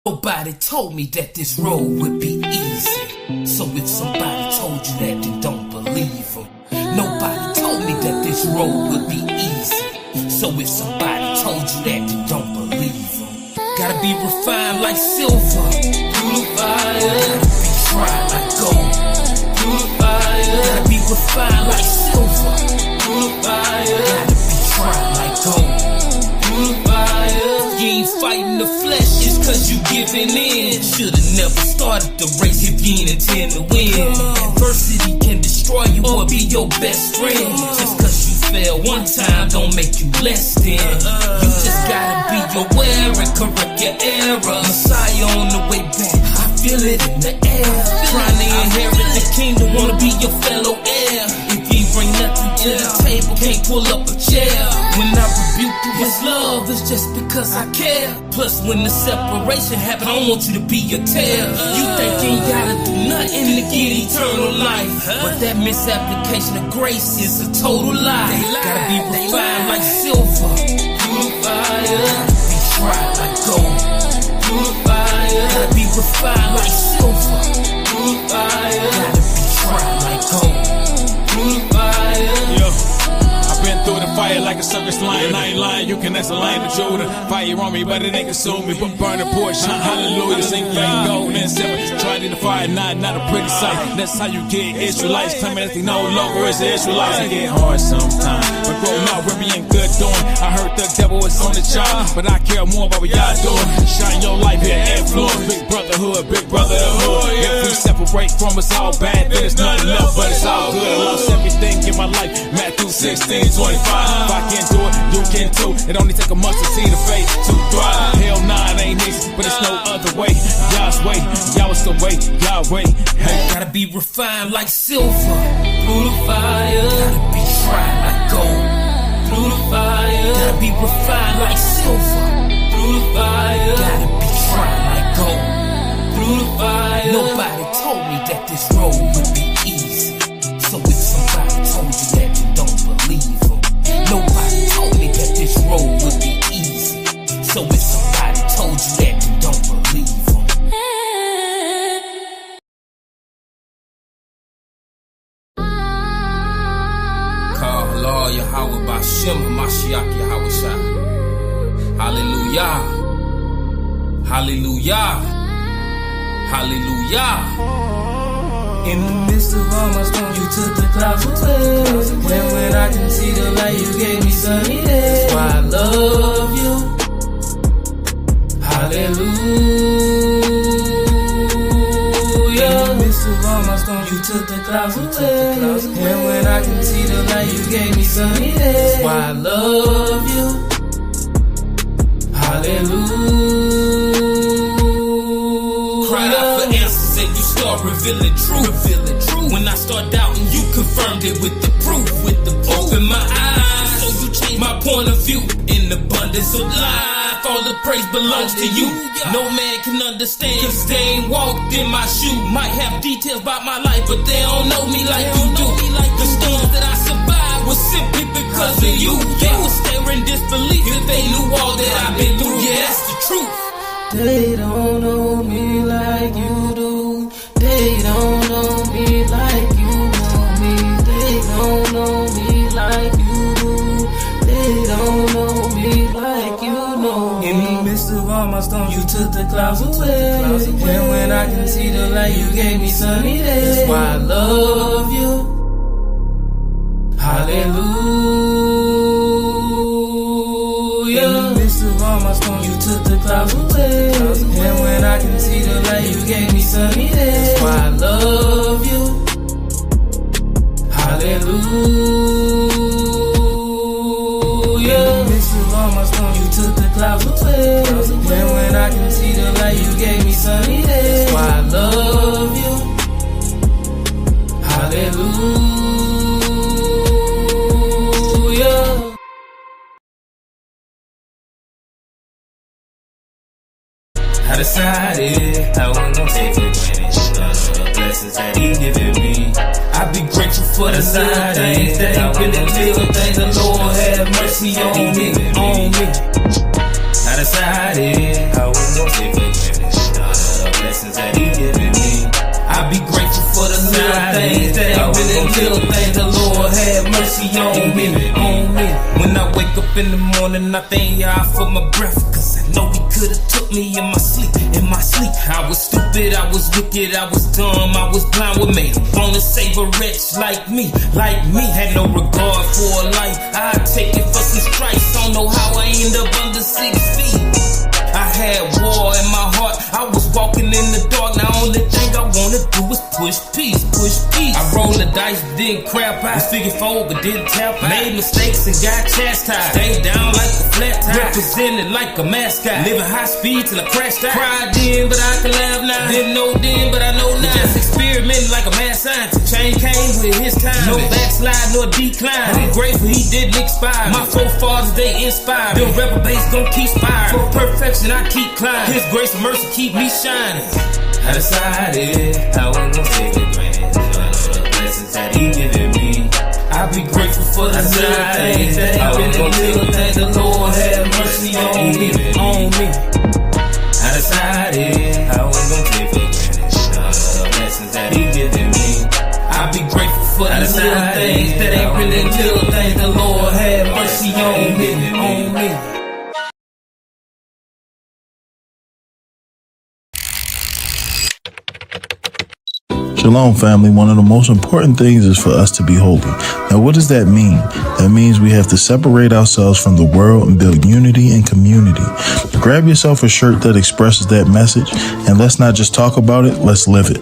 Nobody told me that this road would be easy. So if somebody told you that, then don't believe them. Nobody told me that this road would be easy. So if somebody told you that, then don't believe them. Gotta be refined like silver through the fire. Gotta be tried like gold through the fire. Gotta be refined like silver through the fire. Gotta be tried like gold through the fire. You ain't fighting the flesh, it's cause you giving in. Should've never started the race if you ain't intend to win. Adversity can destroy you or be your best friend. Just cause you fail one time don't make you less than. You just gotta be aware and correct your error. Messiah on the way back, I feel it in the air. Trying to inherit the kingdom, wanna be your fellow heir. If you ain't bring nothing to the table, can't pull up a chair. When I rebuke you, it's love, it's just because I care. Plus when the separation happen, I don't want you to be a tear. You think you ain't gotta do nothing to get eternal life, but that misapplication of grace is a total lie. Gotta be refined like silver through the fire. Gotta be tried like gold through the fire. Gotta be refined like silver through the fire. Gotta be tried like gold through the fire. Been through the fire like a circus lion, I ain't lying, you can ask a lion to Judah. Fire on me, but it ain't consume me, but burn the portion, hallelujah, sing fame, gold and silver. Try to fire, not a pretty sight. That's how you get Israelites, claiming that they no longer is the Israelites. I get hard sometimes, but growing up with me ain't good doing. I heard the devil is on the job, but I care more about what y'all doing. Shine your light here, influence, big brotherhood, big brotherhood. If we separate from us all bad, then it's nothing left, but it's all good. I lost everything in my life, Matthew 16:25. If I can do it, you can too. It only take a mustard seed of faith to thrive. Hell nah, it ain't easy, but it's no other way. Y'all's way, y'all is the way, y'all way. Hey. Gotta be refined like silver through the fire. Gotta be tried like gold through the fire. Gotta be refined like silver through the fire. Gotta be tried like gold through the fire. Nobody told me that this road would be easy. So if somebody told you that, then don't believe them. Nobody told me that this road would be easy. So if somebody told you that, then don't believe them. Call Allah Yahweh Bashem Mashiach Yahweh Shah. Hallelujah. Hallelujah. Hallelujah. In the midst of all my storms, you took the clouds away. And when I can see the light, you gave me sunny days. That's why I love you. Hallelujah. In the midst of all my storms, you took the clouds away. And when I can see the light, you gave me sunny days. That's why I love you. Hallelujah. Cried out for answers and you start revealing truth. When I start doubting, you confirmed it with the proof. Open my eyes, so you changed my point of view. In abundance of life, all the praise belongs to you. No man can understand, cause they ain't walked in my shoe. Might have details about my life, but they don't know me like you do. The storms that I survived was simply because of you. They would stare in disbelief if they knew all that I've been through. Yeah, that's the truth. They don't know me like you do. They don't know me like you know me. They don't know me like you do. They don't know me like you know me. In the midst of all my storms, you took the clouds away. And when I can see the light, you gave me sunny days. That's why I love you. Hallelujah. In the midst of all my storms, you took the clouds away. And when I can see the light, you gave me sunny days. That's why I love you. Hallelujah. In the midst of all my storms, you took the clouds away. And when I can see the light, you gave me sunny days. That's why I love you. Hallelujah. I decided I wasn't gonna take for granted the blessings that he given me. I be grateful for the side things that ain't been the little things. The Lord have mercy on me. I decided I wasn't gonna take for granted little things, the Lord have mercy on me, on me. When I wake up in the morning, I thank y'all for my breath, cause I know He could've took me in my sleep, in my sleep. I was stupid, I was wicked, I was dumb, I was blind. What made Him wanna save a wretch like me, like me? Had no regard for a life, I'd take it for some stripes. Don't know how I end up under 6 feet. I had war in my heart, I was walking in the dark. Now only thing I wanna do is push peace, push peace. I rolled the dice, didn't crap out, was figure four, but didn't tap out. Made mistakes and got chastised, stayed down like a flat tire, represented like a mascot, living high speed till I crashed out. Cried then, but I can laugh now. Didn't know then, but I know now. Just experimenting like a mad scientist. Change came with His time, no backslide nor decline. I'm grateful He didn't expire. My forefathers, they inspired. The rebel base gon' keep firing. For perfection, I keep climbing. His grace and mercy keep me shining. I decided I wasn't gonna take it granted. I know the blessings that He given me. I be grateful for the little things that He been in little things. The Lord have mercy on me, on me. I decided I wasn't gonna take it granted. I know the blessings that He given me. I be grateful for the little things that ain't really little things. The Lord have mercy on me, on me. Shalom, family. One of the most important things is for us to be holy. Now, what does that mean? That means we have to separate ourselves from the world and build unity and community. Grab yourself a shirt that expresses that message, and let's not just talk about it, let's live it.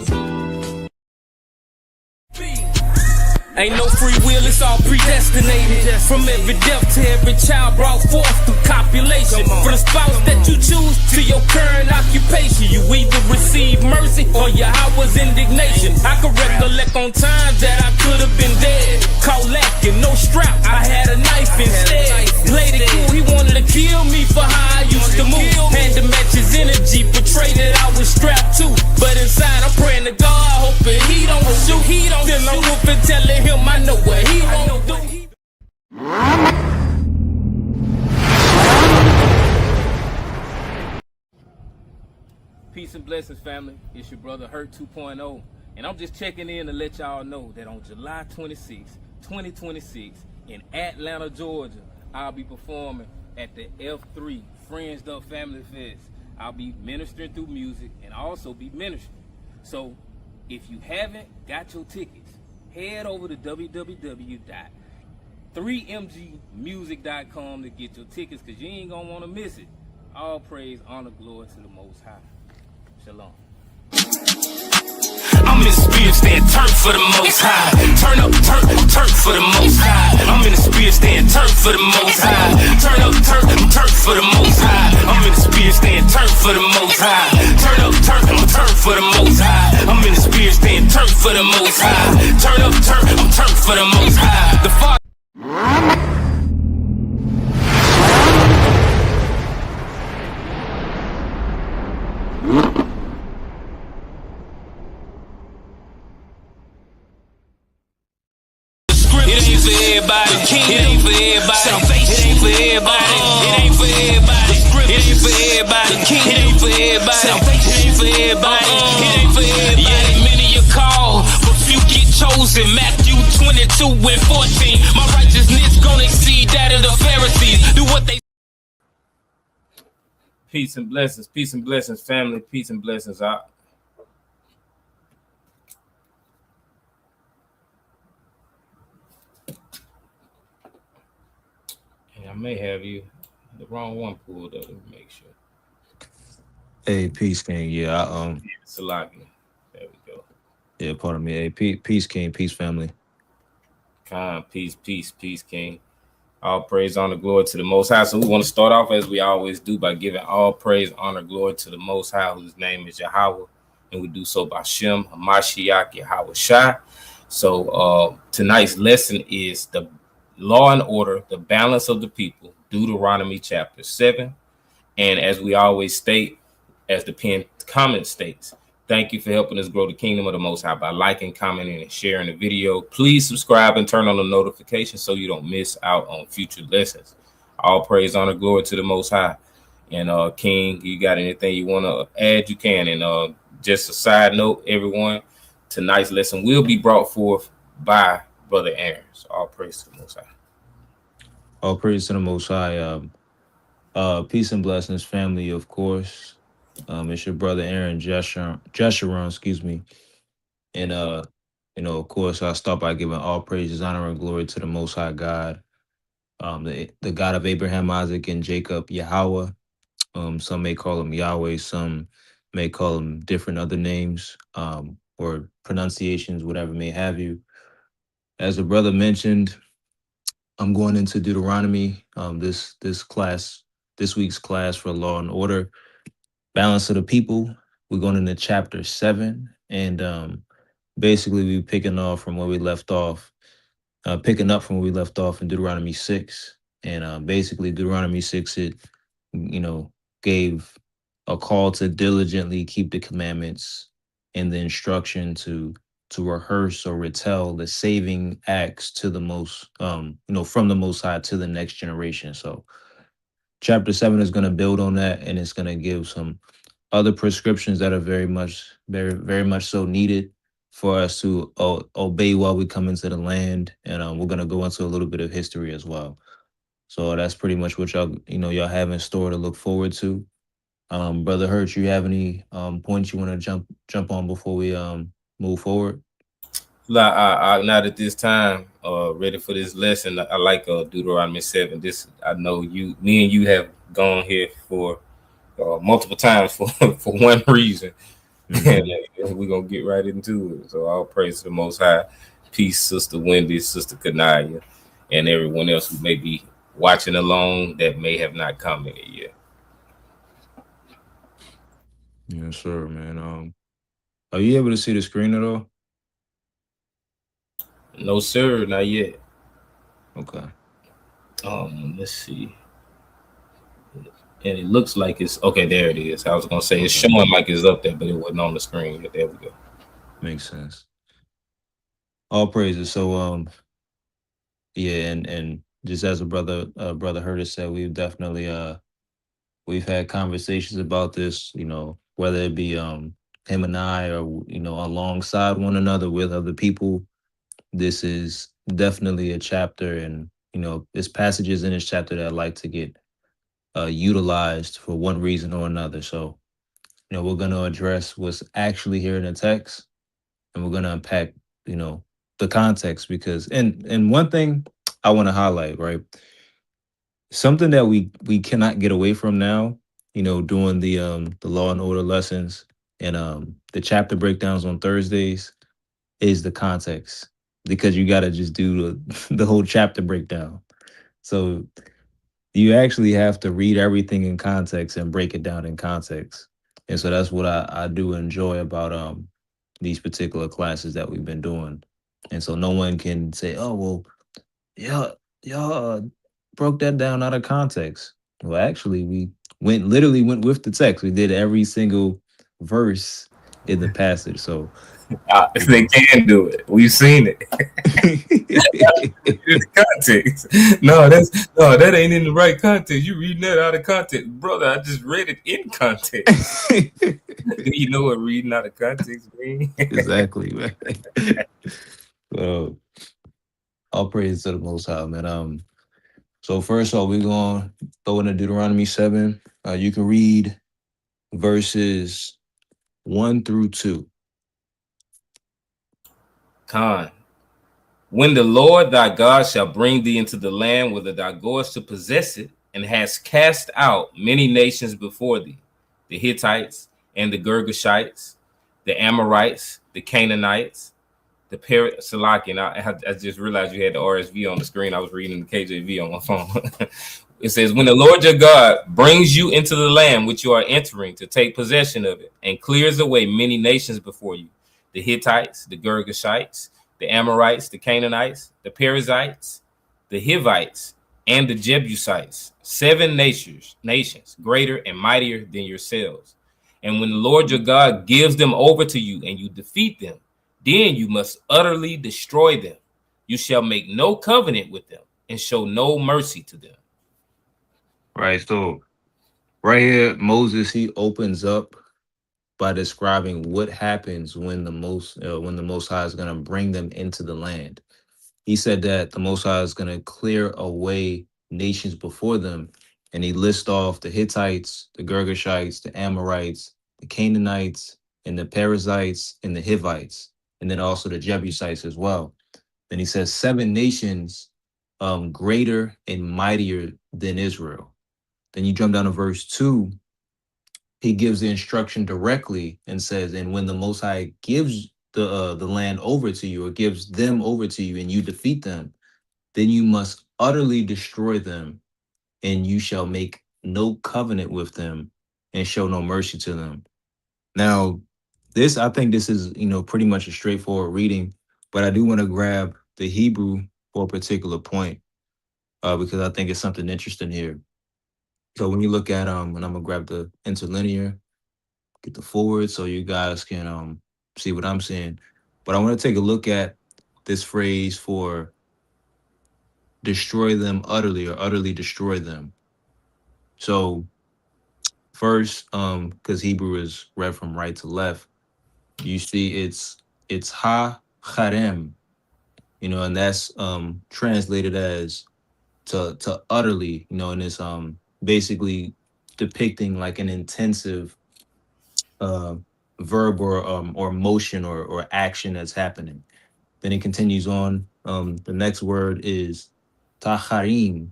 Ain't no free will, it's all predestinated. From every death to every child brought forth through copulation. From the spouse that you choose to your current occupation, you either receive mercy or Yahweh's indignation. I can recollect on times that I could have been dead, caught lacking, no strap, I had a knife instead. Played it cool, he wanted to kill me for how I used to move. Had to match his energy, portrayed that I was strapped too. But inside I'm praying to God, hoping he don't shoot. Still I'm whooping, telling him I know what he won't do. Peace and blessings, family. It's your brother Hurt 2.0, and I'm just checking in to let y'all know that on July 26, 2026, in Atlanta, Georgia, I'll be performing at the F3 Friends Up Family Fest. I'll be ministering through music and also be ministering. So if you haven't got your tickets, head over to www.3mgmusic.com to get your tickets, because you ain't gonna want to miss it. All praise, honor, glory to the Most High. Shalom. I'm in the spirit, stand turn for the Most High. Turn up, turn for the Most High. I'm in the spirit, stand turn for the Most High. Turn up, turn for the Most High. I'm in the spirit, stand turn for the Most High. Turn up, turn for the Most High. I'm in the spirit, stand turn for the Most High. Turn up, turn for the Most High. The Father. It ain't for everybody. It ain't for everybody. Salvation. It ain't for everybody. It ain't for everybody. It ain't for everybody. It ain't for everybody. Salvation. It ain't for everybody. It ain't for everybody. Yeah, many you call, but few get chosen. Matthew 22 and 14. My righteousness gonna exceed that of the Pharisees. Do what they. Peace and blessings, family. Peace and blessings out. I may have the wrong one pulled up. Let me make sure. Hey, peace, King. Yeah, Salaki. There we go. Yeah, pardon me. Hey, peace, King. Peace, family. Peace, King. All praise, honor, glory to the Most High. So we want to start off as we always do by giving all praise, honor, glory to the Most High, whose name is Yahweh, and we do so by Shem, Hamashiach, Yahweh Shai. So tonight's lesson is the law and order, the balance of the people, Deuteronomy Chapter 7. And as we always state, as the pinned comment states, thank you for helping us grow the kingdom of the Most High by liking, commenting, and sharing the video. Please subscribe and turn on the notifications so you don't miss out on future lessons. All praise, honor, glory to the Most High. And King, you got anything you want to add, you can. And just a side note, everyone, tonight's lesson will be brought forth by Brother Aaron. So all praise to the Most High. All praise to the Most High. Peace and blessings, family. Of course, it's your brother Aaron Jeshurun, excuse me. And of course, I start by giving all praises, honor, and glory to the Most High God, the God of Abraham, Isaac, and Jacob, Yahweh. Some may call him Yahweh, some may call him different other names, or pronunciations, whatever may have you. As the brother mentioned, I'm going into Deuteronomy. This week's class for Law and Order, Balance of the People. We're going into chapter 7, and basically we picking off from where we left off, picking up from where we left off in Deuteronomy 6, and basically Deuteronomy 6, it you know gave a call to diligently keep the commandments and the instruction to rehearse or retell the saving acts to the most from the Most High to the next generation. So chapter 7 is going to build on that, and it's going to give some other prescriptions that are very much so needed for us to obey while we come into the land. And we're going to go into a little bit of history as well. So that's pretty much what y'all have in store to look forward to. Brother Hurt, you have any points you want to jump on before we move forward? Not at this time, ready for this lesson. I like Deuteronomy 7. This, I know me and you have gone here for multiple times for for one reason. Mhm. And we're gonna get right into it. So all praise to the Most High. Peace, Sister Wendy, Sister Kanaya, and everyone else who may be watching along that may have not commented yet. Yes, sir, man. Are you able to see the screen at all? No, sir, not yet. Okay. Let's see. And it looks like it's okay. There it is. I was gonna say it's Okay. showing like it's up there, but it wasn't on the screen yet. There we go. Makes sense. All praises. So yeah, and just as a brother Hurtis said, we've had conversations about this, whether it be him and I, or alongside one another with other people. This is definitely a chapter, and there's passages in this chapter that I like to get utilized for one reason or another. So we're going to address what's actually here in the text, and we're going to unpack the context, because and one thing I want to highlight, right? Something that we cannot get away from now, doing the Law and Order lessons and the chapter breakdowns on Thursdays, is the context, because you got to just do the whole chapter breakdown. So you actually have to read everything in context and break it down in context. And so that's what I do enjoy about these particular classes that we've been doing. And so no one can say, oh well, y'all broke that down out of context. Well, actually, we literally went with the text. We did every single verse in the passage. So you They know. can do it. We've seen it. In the context. No, that ain't in the right context. You reading that out of context, brother. I just read it in context. Do you know what reading out of context means? Exactly, man. So all praise to the Most High, man. So first off, we're gonna throw into Deuteronomy 7. You can read verses 1 through 2. Con. When the Lord thy God shall bring thee into the land whither thou goest to possess it, and hast cast out many nations before thee, the Hittites and the Girgashites, the Amorites, the Canaanites, the Salaki, and I just realized you had the RSV on the screen. I was reading the KJV on my phone. It says, when the Lord your God brings you into the land which you are entering to take possession of it, and clears away many nations before you, the Hittites, the Girgashites, the Amorites, the Canaanites, the Perizzites, the Hivites, and the Jebusites, 7 nations greater and mightier than yourselves. And when the Lord your God gives them over to you and you defeat them, then you must utterly destroy them. You shall make no covenant with them and show no mercy to them. Right. So right here, Moses, he opens up by describing what happens when the Most High is going to bring them into the land. He said that the Most High is going to clear away nations before them, and he lists off the Hittites, the Girgashites, the Amorites, the Canaanites, and the Perizzites, and the Hivites, and then also the Jebusites as well. Then he says 7 nations greater and mightier than Israel. Then you jump down to verse 2. He gives the instruction directly and says, and when the Most High gives the land over to you, or gives them over to you, and you defeat them, then you must utterly destroy them, and you shall make no covenant with them and show no mercy to them. Now, I think this is, pretty much a straightforward reading, but I do want to grab the Hebrew for a particular point, because I think it's something interesting here. So when you look at and I'm gonna grab the interlinear, get the forward so you guys can see what I'm saying. But I want to take a look at this phrase for destroy them utterly, or utterly destroy them. So first, because Hebrew is read from right to left, you see it's ha charem, and that's translated as to utterly, and it's basically depicting like an intensive uh verb or motion or action that's happening. Then it continues on. The next word is tacharim,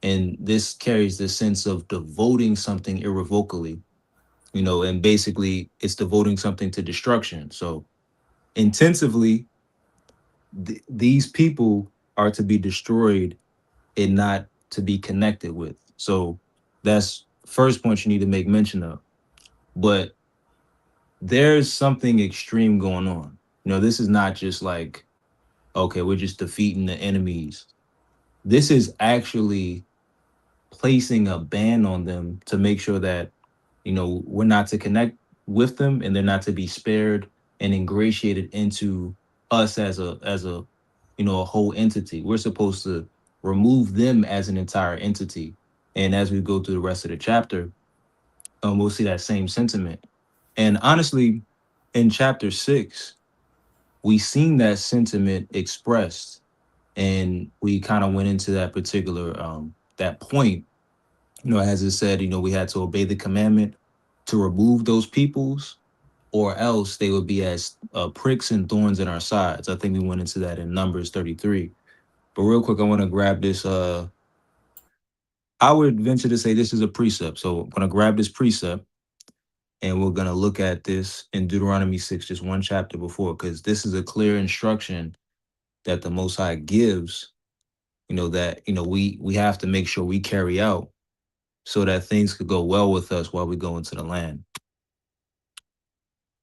and this carries the sense of devoting something irrevocably, and basically it's devoting something to destruction. So intensively, these people are to be destroyed and not to be connected with. So that's first point you need to make mention of. But there's something extreme going on. This is not just like, okay, we're just defeating the enemies. This is actually placing a ban on them to make sure that, we're not to connect with them, and they're not to be spared and ingratiated into us as a a whole entity. We're supposed to remove them as an entire entity. And as we go through the rest of the chapter, we'll see that same sentiment. And honestly, in chapter 6, we seen that sentiment expressed, and we kind of went into that particular that point, as it said, we had to obey the commandment to remove those peoples, or else they would be as pricks and thorns in our sides. I think we went into that in Numbers 33. But real quick, I want to grab this. I would venture to say this is a precept. So I'm going to grab this precept, and we're going to look at this in Deuteronomy 6, just one chapter before, because this is a clear instruction that the Most High gives, that, we have to make sure we carry out so that things could go well with us while we go into the land.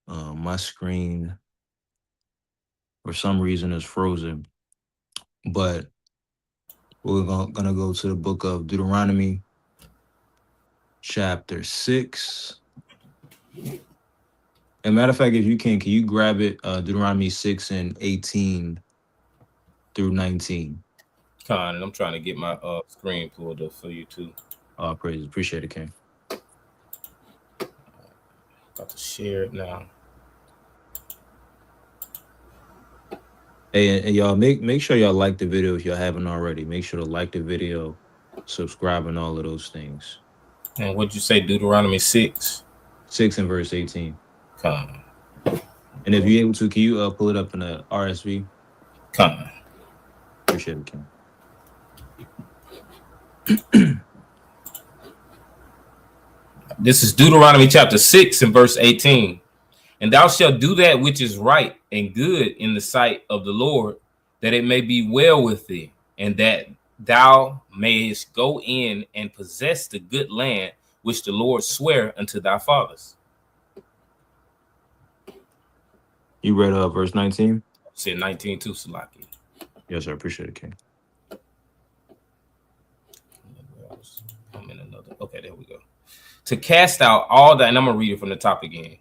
My screen, for some reason, is frozen, but we're going to go to the book of Deuteronomy, chapter 6. And matter of fact, if you can you grab it, Deuteronomy 6 and 18 through 19. Con, and I'm trying to get my screen pulled up for you too. Praise, appreciate it, King. About to share it now. Hey, and y'all make sure y'all like the video if y'all haven't already. Make sure to like the video, subscribe, and all of those things. And what'd you say, Deuteronomy 6? 6 and verse 18. Con. And if you're able to, can you pull it up in the RSV? Con. Appreciate it, King. This is Deuteronomy chapter 6 and verse 18. And thou shalt do that which is right and good in the sight of the Lord, that it may be well with thee, and that thou mayest go in and possess the good land which the Lord sware unto thy fathers. You read verse 19? Said 19 too, Salaki. Yes, sir. Appreciate it, King. I'm in another. Okay, there we go. To cast out all that, and I'm going to read it from the top again.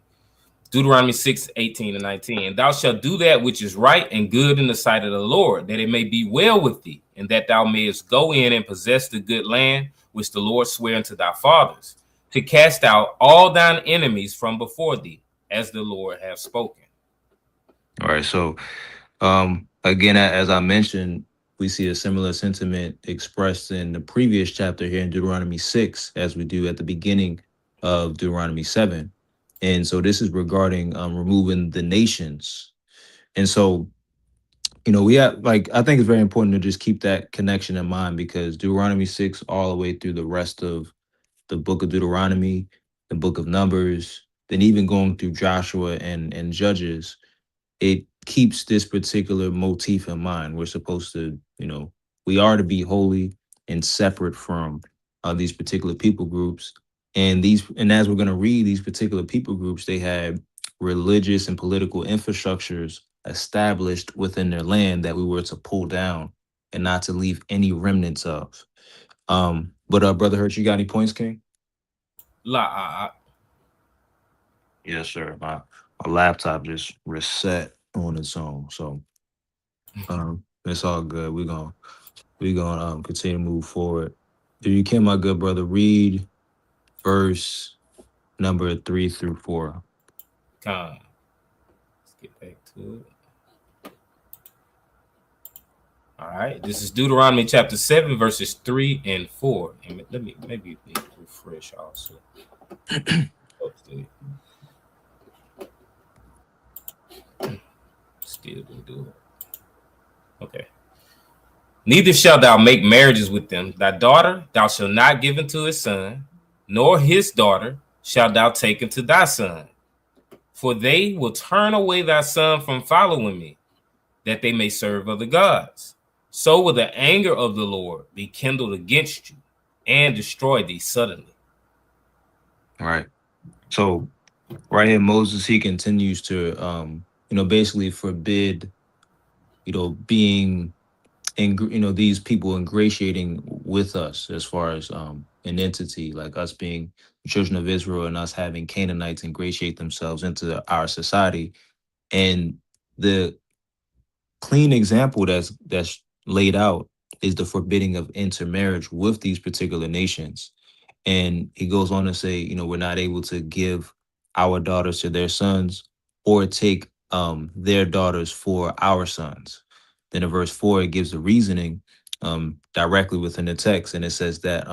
Deuteronomy 6, 18 and 19. And thou shalt do that which is right and good in the sight of the Lord, that it may be well with thee, and that thou mayest go in and possess the good land which the Lord sware unto thy fathers, to cast out all thine enemies from before thee, as the Lord have spoken. All right. So again, as I mentioned, we see a similar sentiment expressed in the previous chapter here in Deuteronomy 6, as we do at the beginning of Deuteronomy 7. And so this is regarding removing the nations. And so, we have, like, I think it's very important to just keep that connection in mind, because Deuteronomy 6, all the way through the rest of the book of Deuteronomy, the book of Numbers, then even going through Joshua and Judges, it keeps this particular motif in mind. We're supposed to, we are to be holy and separate from these particular people groups. And as we're going to read, these particular people groups, they had religious and political infrastructures established within their land that we were to pull down and not to leave any remnants of. But Brother Hurt, you got any points, King? La, Yes, sir. My laptop just reset on its own, so it's all good. We're gonna continue to move forward. If you can, my good brother, read verse number 3 through 4. con. Let's get back to it. All right, this is Deuteronomy chapter 7, verses 3 and 4. And let me maybe refresh also. Still didn't do it. Okay. Neither shalt thou make marriages with them. Thy daughter thou shalt not give unto his son, nor his daughter shalt thou take unto thy son. For they will turn away thy son from following me, that they may serve other gods. So will the anger of the Lord be kindled against you and destroy thee suddenly. All right. So right here, Moses, he continues to basically forbid, being these people ingratiating with us, as far as an entity, like us being the children of Israel and us having Canaanites ingratiate themselves into our society. And the clean example that's laid out is the forbidding of intermarriage with these particular nations. And he goes on to say, we're not able to give our daughters to their sons, or take their daughters for our sons. Then in verse 4, it gives the reasoning directly within the text. And it says that,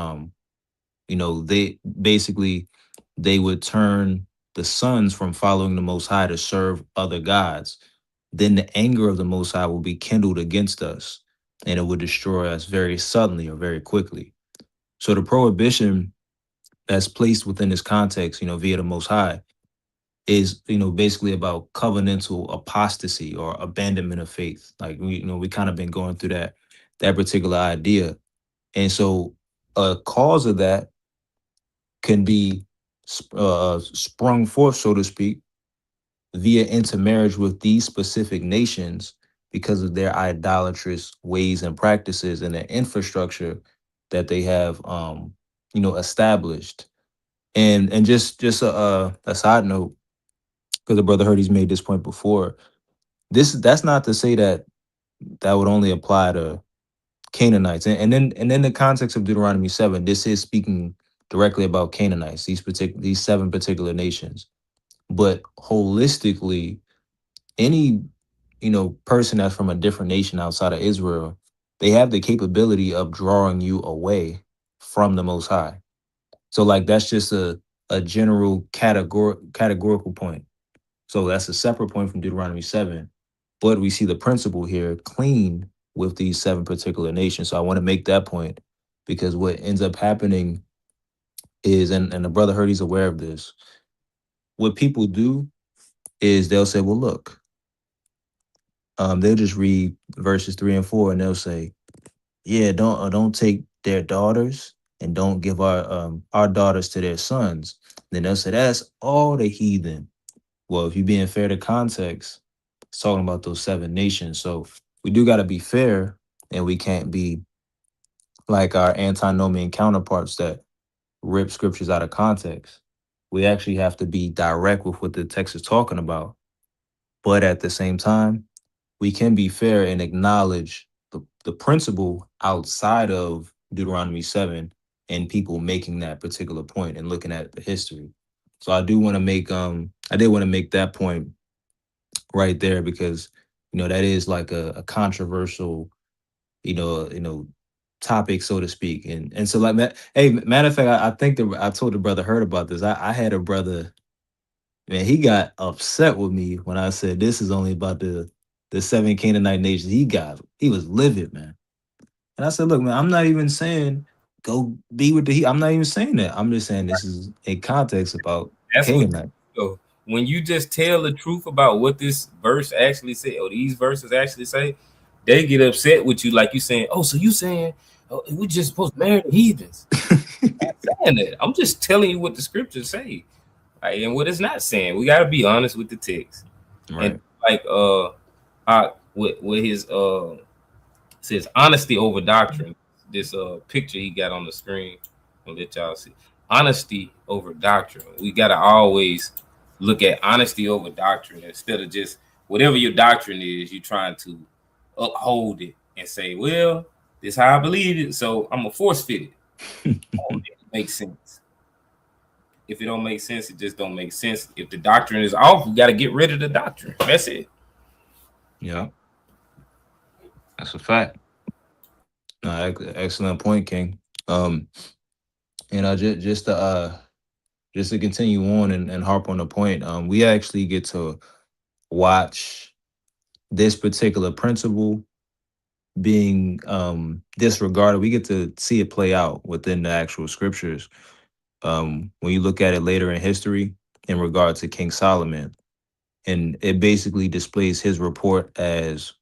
they basically, they would turn the sons from following the Most High to serve other gods. Then the anger of the Most High will be kindled against us, and it would destroy us very suddenly or very quickly. So the prohibition that's placed within this context, via the Most High, is, basically about covenantal apostasy or abandonment of faith. Like, we kind of been going through that particular idea. And so a cause of that can be sprung forth, so to speak, via intermarriage with these specific nations, because of their idolatrous ways and practices and their infrastructure that they have, established. And just a side note, because the brother heard he's made this point before. That's not to say that that would only apply to Canaanites, and then the context of Deuteronomy 7, this is speaking directly about Canaanites, these 7 particular nations. But holistically, any person that's from a different nation outside of Israel, they have the capability of drawing you away from the Most High. So, like, that's just a general categorical point. So that's a separate point from Deuteronomy 7. But we see the principle here clean with these 7 particular nations. So I want to make that point, because what ends up happening is, and the brother heard he's aware of this, what people do is they'll say, well, look, they'll just read verses 3 and 4, and they'll say, yeah, don't take their daughters, and don't give our daughters to their sons. Then they'll say, that's all the heathen. Well, if you're being fair to context, it's talking about those 7 nations. So we do got to be fair, and we can't be like our antinomian counterparts that rip scriptures out of context. We actually have to be direct with what the text is talking about. But at the same time, we can be fair and acknowledge the principle outside of Deuteronomy 7, and people making that particular point and looking at the history. So I do want to make I did want to make that point right there because that is like a controversial topic, so to speak. And so like hey, matter of fact, I think that I told the brother heard about this. I had a brother, man, he got upset with me when I said this is only about the seven Canaanite nations. He was livid, man. And I said, look, man, I'm not even saying go be with the I'm not even saying that. I'm just saying this is a context about That's what. Canaanite. So when you just tell the truth about what this verse actually say, or these verses actually say, they get upset with you, like you saying, "Oh, so you saying we just supposed to marry the heathens?" I'm not saying that. I'm just telling you what the scriptures say, like, and what it's not saying. We got to be honest with the text, and Right. like with his says honesty over doctrine. This picture he got on the screen, I'll let y'all see. Honesty over doctrine. We gotta always look at honesty over doctrine instead of just whatever your doctrine is, you trying to uphold it and say, well, this is how I believe it, so I'm gonna force fit it. It makes sense. If it don't make sense, it just don't make sense. If the doctrine is off, we gotta get rid of the doctrine. That's it. Yeah, that's a fact. No, excellent point, King. Um, just to continue on and harp on the point, we actually get to watch this particular principle being disregarded. We get to see it play out within the actual scriptures. When you look at it later in history in regard to King Solomon, and it basically displays his report as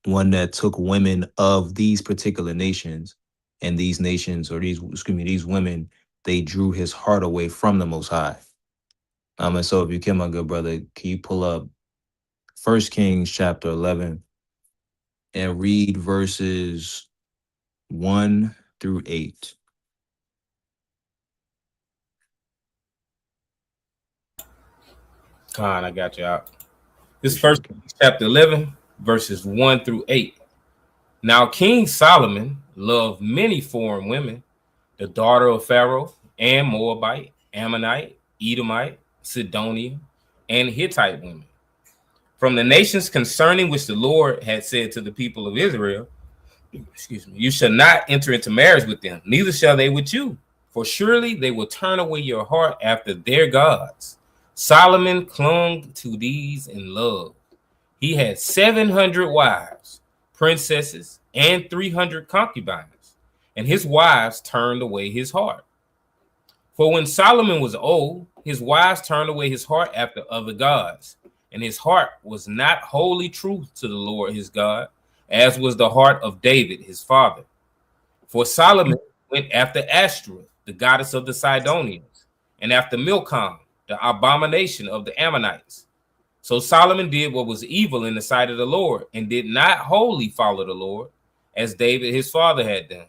one that took women of these particular nations, and these nations, or these women, they drew his heart away from the Most High. And so if you can, my good brother, can you pull up First Kings chapter 11 and read verses 1 through 8? Con, I got you out. This Appreciate first it, King. chapter 11, verses 1 through 8. Now King Solomon loved many foreign women, the daughter of Pharaoh, and Moabite, Ammonite, Edomite, Sidonian, and Hittite women. From the nations concerning which the Lord had said to the people of Israel, excuse me, you shall not enter into marriage with them, neither shall they with you, for surely they will turn away your heart after their gods. Solomon clung to these in love. He had 700 wives, princesses, and 300 concubines, and his wives turned away his heart. For when Solomon was old, his wives turned away his heart after other gods, and his heart was not wholly true to the Lord his God, as was the heart of David his father. For Solomon went after Ashtoreth, the goddess of the Sidonians, and after Milcom, the abomination of the Ammonites. So Solomon did what was evil in the sight of the Lord, and did not wholly follow the Lord, as David his father had done.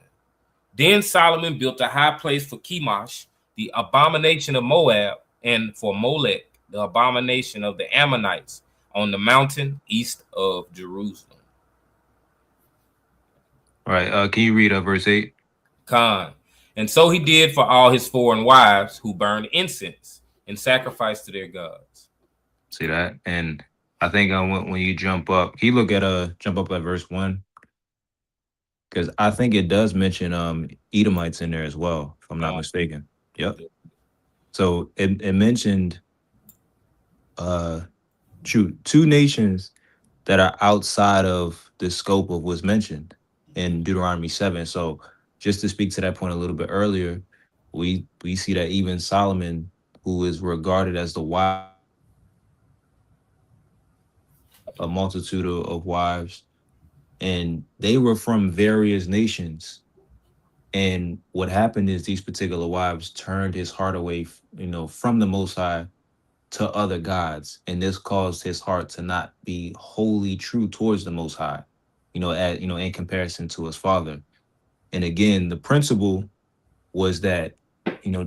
Then Solomon built a high place for Chemosh, the abomination of Moab, and for Molech, the abomination of the Ammonites, on the mountain east of Jerusalem. All right, can you read verse 8? Khan. And so he did for all his foreign wives who burned incense and sacrificed to their gods. See that? And I think when you can you look at jump up at verse 1? Because I think it does mention Edomites in there as well, if I'm not mistaken. Yep. So it mentioned two nations that are outside of the scope of what's mentioned in Deuteronomy 7. So just to speak to that point a little bit earlier, we see that even Solomon, who is regarded as the wise, a multitude of wives, and they were from various nations. And what happened is these particular wives turned his heart away, from the Most High to other gods, and this caused his heart to not be wholly true towards the Most High, in comparison to his father. And again, the principle was that,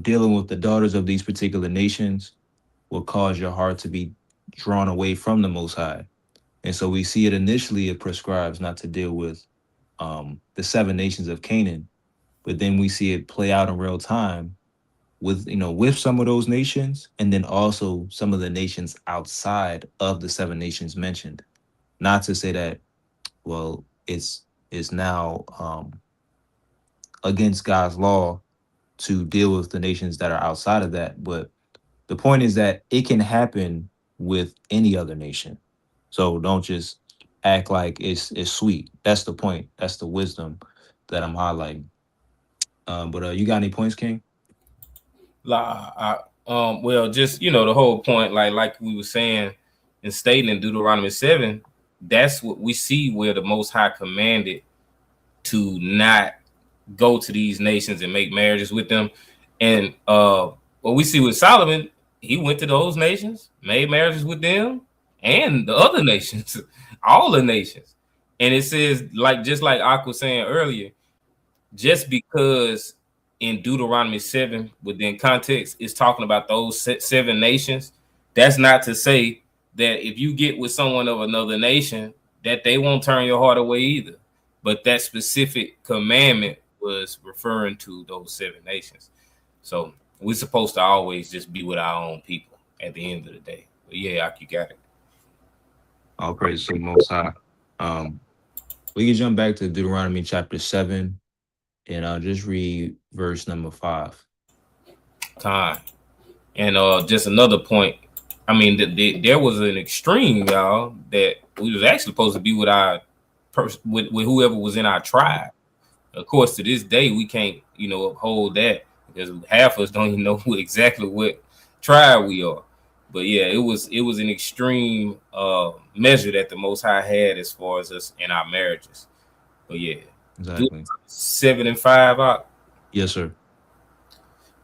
dealing with the daughters of these particular nations will cause your heart to be drawn away from the Most High. And so we see it initially, it prescribes not to deal with the seven nations of Canaan, but then we see it play out in real time with with some of those nations, and then also some of the nations outside of the seven nations mentioned. Not to say that, well, it's now against God's law to deal with the nations that are outside of that, but the point is that it can happen with any other nation. So don't just act like it's sweet. That's the point. That's the wisdom that I'm highlighting. But you got any points, King? Well, just the whole point, like we were saying and stating in Deuteronomy 7, that's what we see where the Most High commanded to not go to these nations and make marriages with them. And what we see with Solomon, he went to those nations, made marriages with them and the other nations, all the nations. And it says, like just like Ak was saying earlier, just because in Deuteronomy 7, within context, it's talking about those seven nations, that's not to say that if you get with someone of another nation, that they won't turn your heart away either. But that specific commandment was referring to those seven nations. So we're supposed to always just be with our own people at the end of the day. But yeah, Ak, you got it. All praise to the Most High. Um, we can jump back to Deuteronomy chapter 7, and I'll just read verse number 5. Time. And just another point. I mean, there was an extreme, y'all, that we was actually supposed to be with our with whoever was in our tribe. Of course, to this day, we can't, uphold that because half of us don't even know exactly what tribe we are. But yeah, it was an extreme measure that the Most High had as far as us in our marriages. But yeah, Exactly. 7 and 5 out. Yes, sir.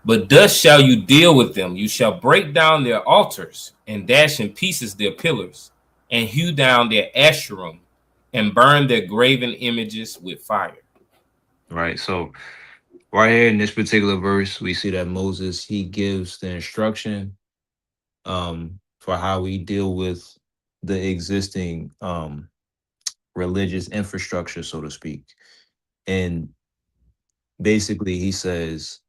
But thus shall you deal with them. You shall break down their altars and dash in pieces their pillars and hew down their asherim and burn their graven images with fire. Right. So right here in this particular verse, we see that Moses, he gives the instruction for how we deal with the existing religious infrastructure, so to speak. And basically he says,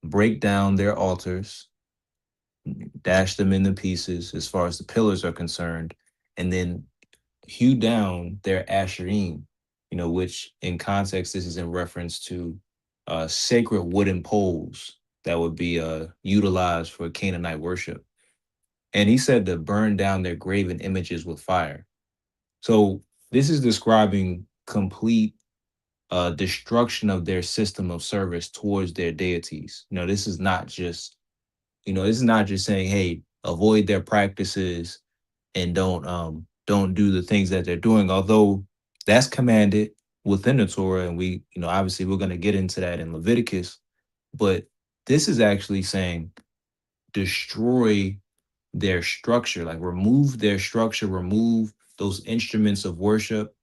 break down their altars, dash them into pieces as far as the pillars are concerned, and then hew down their asherim, which in context, this is in reference to sacred wooden poles that would be utilized for Canaanite worship. And he said to burn down their graven images with fire. So this is describing complete destruction of their system of service towards their deities. This is not just, this is not just saying, hey, avoid their practices and don't do the things that they're doing, although that's commanded within the Torah, and we, obviously we're going to get into that in Leviticus. But this is actually saying destroy their structure, like remove their structure, remove those instruments of worship,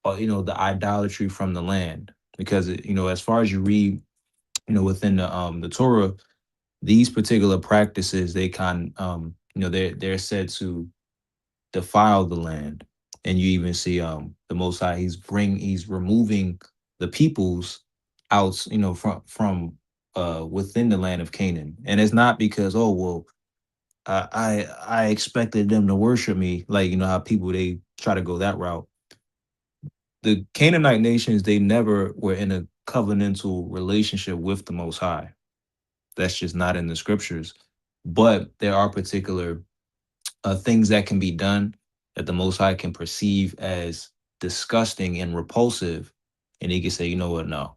or the idolatry from the land. Because as far as you read, within the Torah, these particular practices, they they're said to defile the land. And you even see the Most High, he's removing the peoples out, from within the land of Canaan. And it's not because, oh well, I expected them to worship me, like how people, they try to go that route. The Canaanite nations, they never were in a covenantal relationship with the Most High. That's just not in the scriptures. But there are particular things that can be done that the Most High can perceive as disgusting and repulsive, and he can say, you know what, no,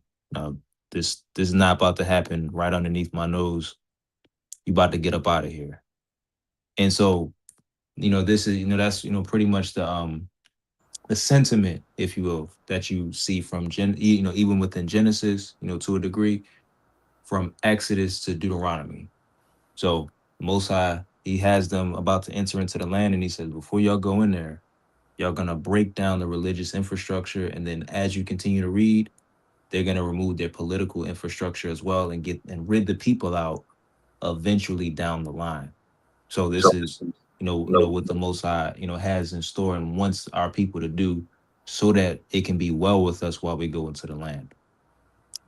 this is not about to happen right underneath my nose. You about to get up out of here. And so, this is, that's, pretty much the sentiment, if you will, that you see from even within Genesis, to a degree, from Exodus to Deuteronomy. So Most High, he has them about to enter into the land, and he says, before y'all go in there, y'all gonna break down the religious infrastructure, and then as you continue to read, they're gonna remove their political infrastructure as well, and rid the people out eventually down the line. So this is, what the Most High, has in store and wants our people to do, so that it can be well with us while we go into the land.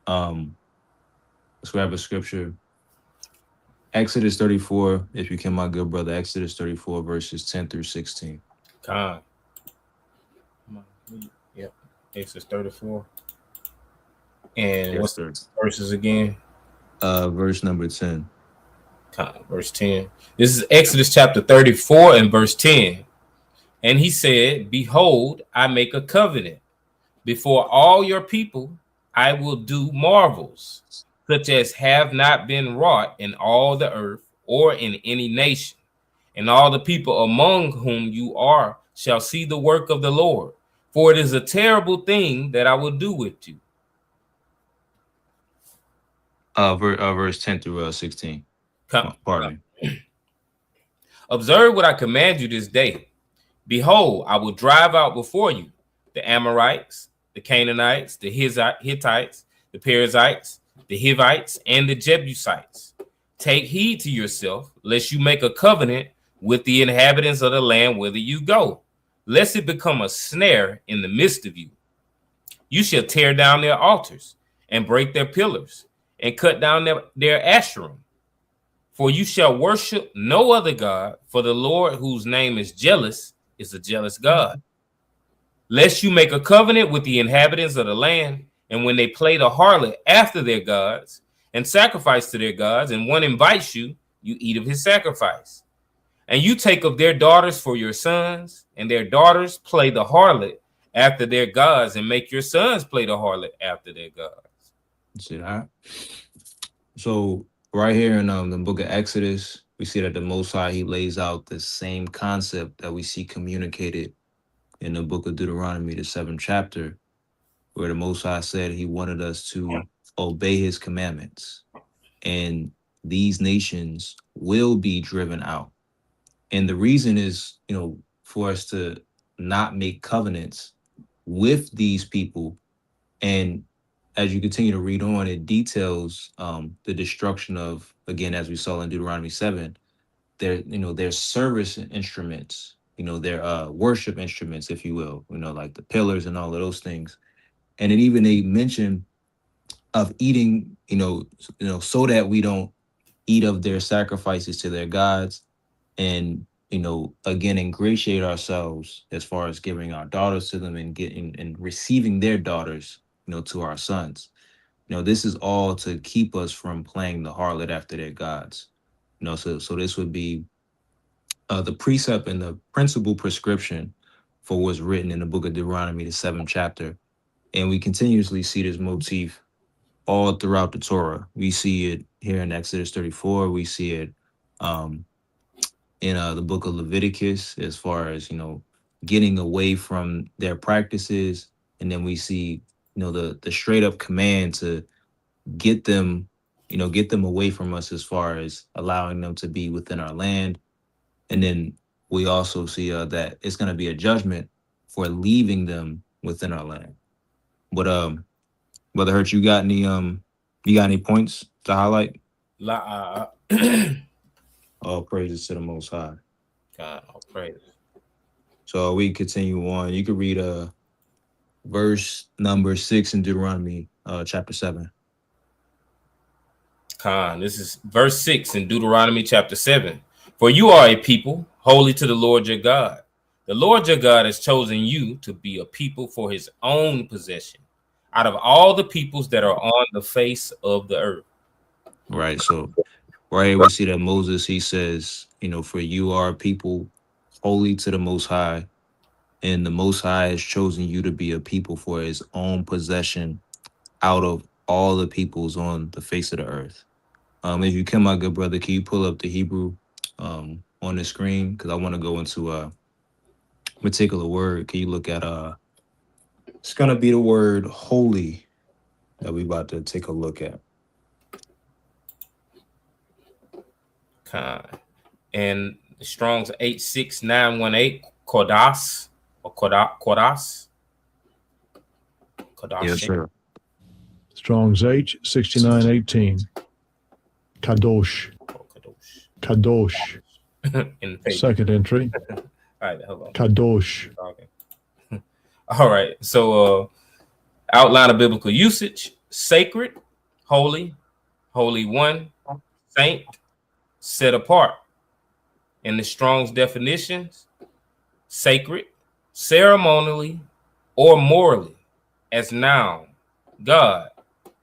Let's grab a scripture. Exodus 34, if you can, my good brother, Exodus 34, verses 10 through 16. Con. Yep. Exodus 34. And Yes, what's sir. the verses again? Verse number 10. Con, verse 10. This is Exodus chapter 34 and verse 10. And he said, behold, I make a covenant. Before all your people, I will do marvels, such as have not been wrought in all the earth or in any nation. And all the people among whom you are shall see the work of the Lord. For it is a terrible thing that I will do with you. Verse 10 through 16. Come, Pardon me. observe what I command you this day. Behold, I will drive out before you the Amorites, the Canaanites, the Hittites, the Perizzites, the Hivites, and the Jebusites. Take heed to yourself, lest you make a covenant with the inhabitants of the land whither you go, lest it become a snare in the midst of you. You shall tear down their altars and break their pillars and cut down their Asherim. For you shall worship no other God, for the Lord, whose name is jealous, is a jealous God. Lest you make a covenant with the inhabitants of the land, and when they play the harlot after their gods and sacrifice to their gods, and one invites you, you eat of his sacrifice. And you take of their daughters for your sons, and their daughters play the harlot after their gods, and make your sons play the harlot after their gods. See that? So right here in the book of Exodus, we see that the Most High, he lays out the same concept that we see communicated in the book of Deuteronomy, the 7th chapter, where the Most High said he wanted us to obey his commandments. And these nations will be driven out. And the reason is, for us to not make covenants with these people. And as you continue to read on, it details the destruction of, again, as we saw in Deuteronomy 7, their service instruments, their worship instruments, if you will, like the pillars and all of those things. And then even they mention of eating, so that we don't eat of their sacrifices to their gods, and again, ingratiate ourselves as far as giving our daughters to them and getting and receiving their daughters, to our sons. This is all to keep us from playing the harlot after their gods. So this would be the precept and the principal prescription for what's written in the book of Deuteronomy, the 7th chapter. And we continuously see this motif all throughout the Torah. We see it here in Exodus 34. We see it in the book of Leviticus, as far as, getting away from their practices. And then we see, the straight up command to get them away from us, as far as allowing them to be within our land. And then we also see that it's going to be a judgment for leaving them within our land. But Brother Hurt, you got any points to highlight? All praises to the Most High. God, all praises. So we continue on. You could read verse number 6 in Deuteronomy chapter 7. Khan, this is verse 6 in Deuteronomy chapter 7. For you are a people holy to the Lord your God. The Lord your God has chosen you to be a people for his own possession out of all the peoples that are on the face of the earth. Right. So right here we see that Moses, he says, for you are a people holy to the Most High, and the Most High has chosen you to be a people for his own possession out of all the peoples on the face of the earth. If you can, my good brother, can you pull up the Hebrew on the screen? Because I want to go into a particular word. Can you look at it's going to be the word holy that we about to take a look at. And Strong's 86918, Kodas or Kodas. Yes, sir. Strong's H 6918. Kadosh. Kadosh. Second entry. All right, hold on. Kadosh. Okay. All right. So outline of biblical usage: sacred, holy, holy one, saint, set apart. In the Strong's definitions, sacred, ceremonially, or morally, as noun, God,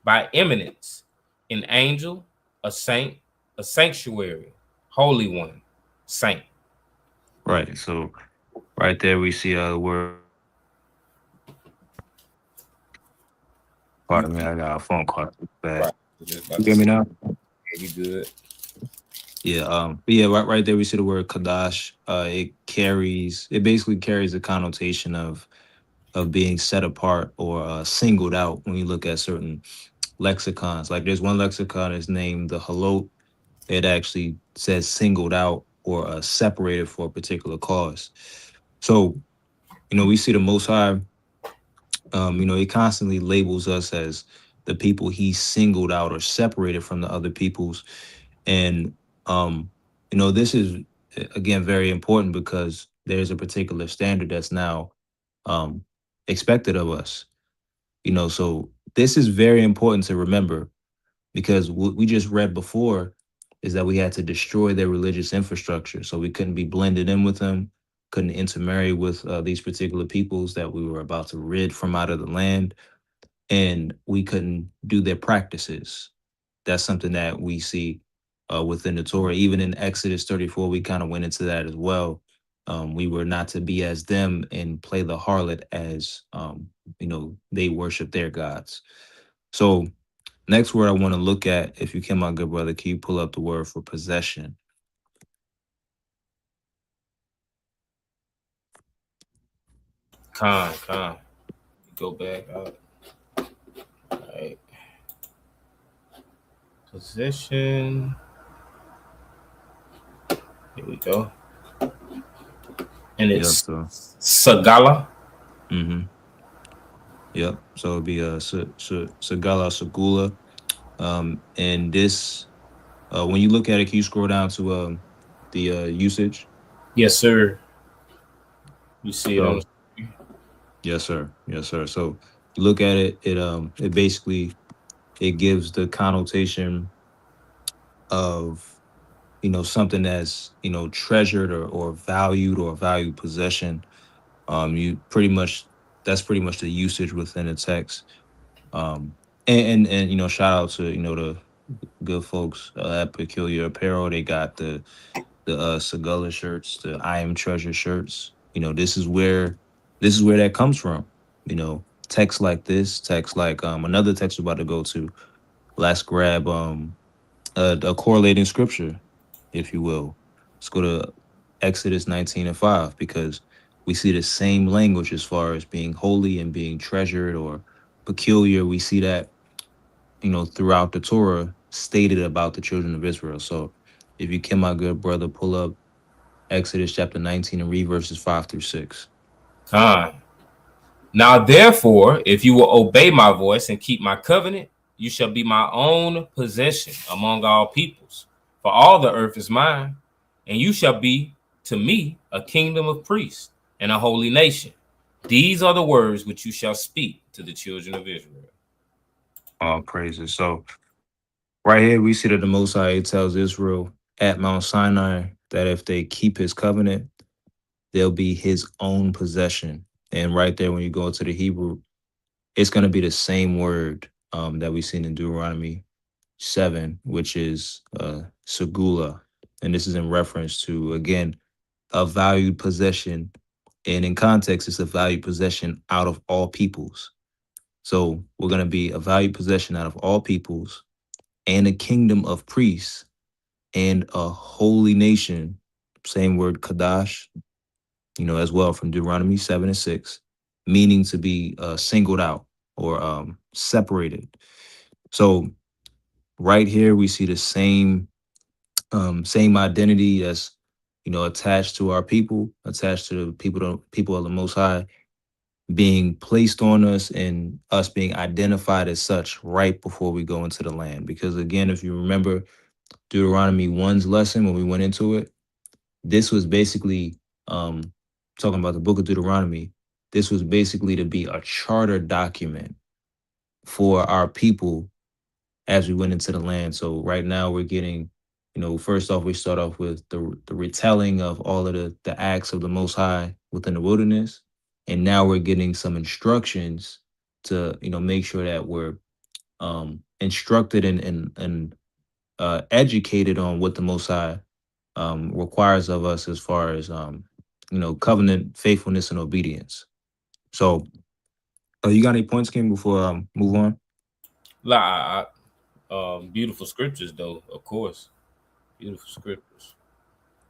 by eminence, an angel, a saint, a sanctuary, holy one, saint. Right. So right there we see the word. You Pardon me, I got a phone call. Bad. right. Just about You to hear me say, now? yeah, you good. Yeah. But yeah, right there we see the word kadash. It basically carries a connotation of being set apart or singled out when you look at certain lexicons. Like there's one lexicon is named the halot. It actually says singled out or separated for a particular cause. So, we see the Most High, he constantly labels us as the people he singled out or separated from the other peoples. And, this is, again, very important because there's a particular standard that's now um, expected of us. So this is very important to remember because what we just read before is that we had to destroy their religious infrastructure. So we couldn't be blended in with them, couldn't intermarry with these particular peoples that we were about to rid from out of the land, and we couldn't do their practices. That's something that we see within the Torah. Even in Exodus 34, we kind of went into that as well. We were not to be as them and play the harlot as, they worship their gods. So next word I want to look at, if you can, my good brother, can you pull up the word for possession? Con. Go back up. All right. Position. Here we go. And Yep. it's So, Sagala. mm-hmm. Yep. So it'd be Sagala Sagula. And this, when you look at it, can you scroll down to the usage? Yes, sir. You see it on So the screen. yes, sir. Yes, sir. So you look at it, it basically it gives the connotation of something that's treasured or valued or valued possession. You pretty much That's pretty much the usage within the text. Um, and shout out to the good folks at Peculiar Apparel. They got the Segula shirts, the I Am Treasure shirts. This is where that comes from. Text like this, text like another text we're about to go to. Let's grab a correlating scripture, if you will. Let's go to Exodus 19:5 because we see the same language as far as being holy and being treasured or peculiar. We see that throughout the Torah stated about the children of Israel. So if you can, my good brother, pull up Exodus chapter 19 and read verses 5 through 6. Con. Now, therefore, if you will obey my voice and keep my covenant, you shall be my own possession among all peoples. For all the earth is mine, and you shall be to me a kingdom of priests and a holy nation. These are the words which you shall speak to the children of Israel. All praises. So right here we see that the Most High tells Israel at Mount Sinai that if they keep his covenant, they'll be his own possession. And right there, when you go to the Hebrew, it's going to be the same word that we seen in Deuteronomy 7, which is segula. And this is in reference to, again, a valued possession. And in context, it's a valued possession out of all peoples. So we're going to be a valued possession out of all peoples and a kingdom of priests and a holy nation. Same word, Kadash, as well from Deuteronomy 7 and 6, meaning to be singled out or separated. So right here we see the same identity that's attached to our people, attached to the people of the Most High, being placed on us and us being identified as such right before we go into the land. Because again, if you remember Deuteronomy 1's lesson when we went into it, this was basically talking about the book of Deuteronomy. This was basically to be a charter document for our people as we went into the land. So right now we're getting First off, we start off with the retelling of all of the acts of the Most High within the wilderness, and now we're getting some instructions to make sure that we're instructed and educated on what the Most High requires of us as far as covenant faithfulness and obedience. So, you got any points, King, before move on? Beautiful scriptures, though, of course. Beautiful scriptures.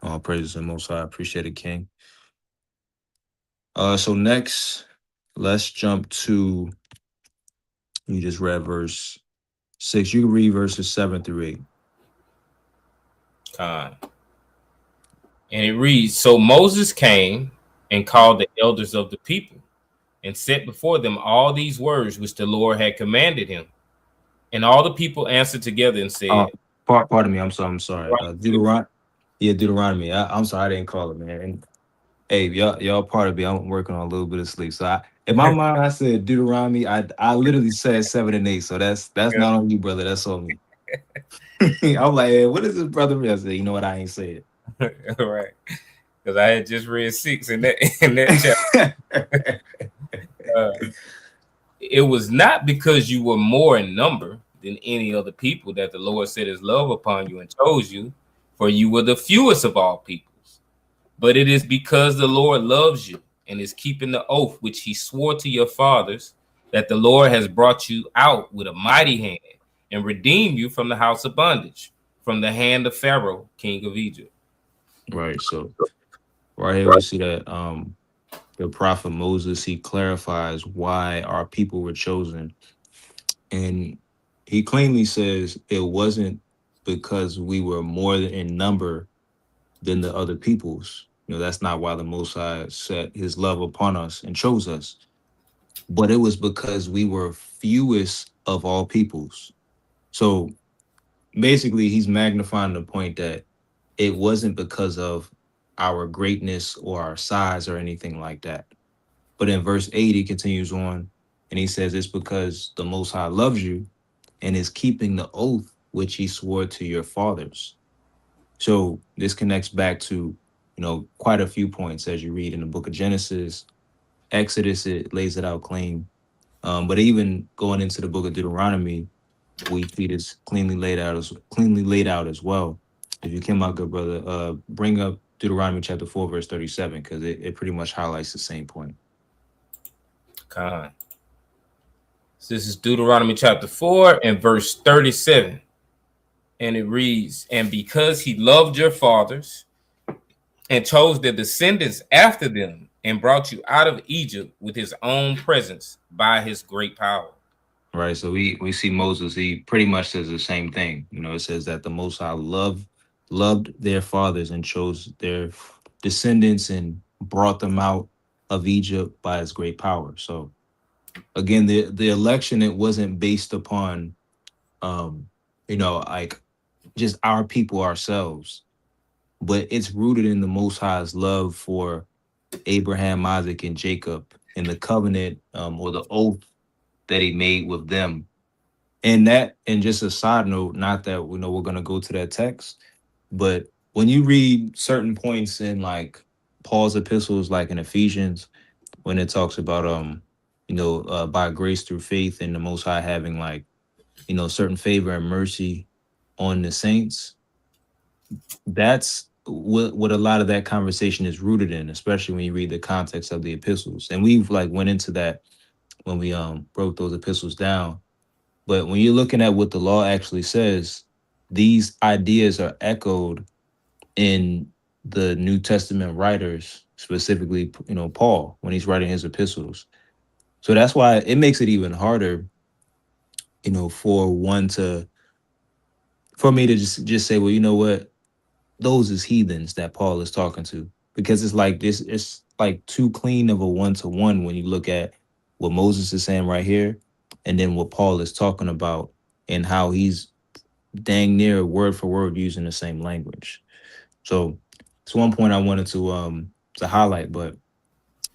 All praises to the Most High. Appreciate it, King. So next, let's jump to, you just read verse 6. You can read verses 7 through 8. And it reads, So Moses came and called the elders of the people and set before them all these words which the Lord had commanded him. And all the people answered together and said, Pardon me. I'm sorry. Right. Deuteronomy. Yeah, Deuteronomy. I'm sorry, I didn't call it, man. And hey, y'all part of me. I'm working on a little bit of sleep. So in my mind, I said Deuteronomy. I literally said 7 and 8. So that's not on you, brother. That's on me. I'm like, hey, what is this brother? I said, you know what? I ain't say it. Right. Because I had just read 6 in that chapter. It was not because you were more in number than any other people that the Lord set his love upon you and chose you, for you were the fewest of all peoples. But it is because the Lord loves you and is keeping the oath which he swore to your fathers, that the Lord has brought you out with a mighty hand and redeemed you from the house of bondage, from the hand of Pharaoh, king of Egypt. Right. So right here we see that the prophet Moses, he clarifies why our people were chosen. And he plainly says it wasn't because we were more in number than the other peoples. That's not why the Most High set his love upon us and chose us. But it was because we were fewest of all peoples. So basically, he's magnifying the point that it wasn't because of our greatness or our size or anything like that. But in verse 8, he continues on and he says, it's because the Most High loves you and is keeping the oath which he swore to your fathers. So this connects back to, quite a few points as you read in the book of Genesis. Exodus, it lays it out clean. But even going into the book of Deuteronomy, we see this cleanly laid out as well. If you came out, good brother, bring up Deuteronomy chapter 4, verse 37, because it pretty much highlights the same point. So this is Deuteronomy chapter 4 and verse 37. And it reads, And because he loved your fathers and chose their descendants after them and brought you out of Egypt with his own presence by his great power. Right. So we see Moses, he pretty much says the same thing. It says that the Most High loved their fathers and chose their descendants and brought them out of Egypt by his great power. So again, the election, it wasn't based upon like just our people ourselves, but it's rooted in the Most High's love for Abraham, Isaac, and Jacob, and the covenant or the oath that he made with them. And just a side note, not that we know we're going to go to that text, but when you read certain points in like Paul's epistles, like in Ephesians, when it talks about by grace through faith and the Most High having like certain favor and mercy on the saints, that's what a lot of that conversation is rooted in, especially when you read the context of the epistles. And we've like went into that when we broke those epistles down. But when you're looking at what the law actually says, these ideas are echoed in the New Testament writers, specifically, Paul, when he's writing his epistles. So that's why it makes it even harder, for me to just say, well, you know what, those is heathens that Paul is talking to, because it's like too clean of a one-to-one when you look at what Moses is saying right here, and then what Paul is talking about and how he's dang near word for word using the same language. So it's one point I wanted to highlight. But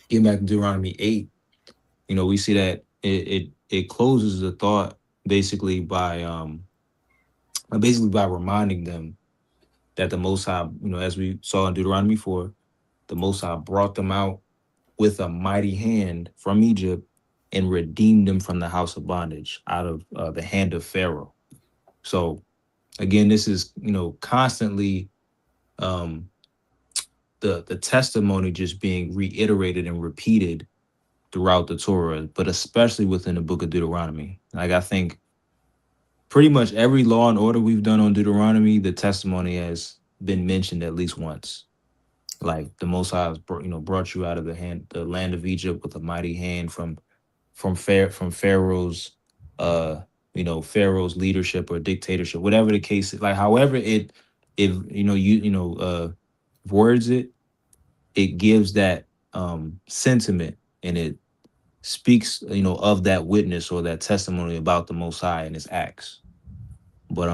getting back to Deuteronomy 8, we see that it closes the thought basically by reminding them that the Most High, as we saw in Deuteronomy 4, the Most High brought them out with a mighty hand from Egypt and redeemed them from the house of bondage out of the hand of Pharaoh. So again, this is constantly um, the testimony just being reiterated and repeated throughout the Torah, but especially within the book of Deuteronomy. Like I think pretty much every law and order we've done on Deuteronomy, the testimony has been mentioned at least once. Like the Most High has brought you out of the land of Egypt with a mighty hand from Pharaoh's Pharaoh's leadership or dictatorship, whatever the case is. Like however if words it gives that sentiment, and it speaks of that witness or that testimony about the Most High and his acts. But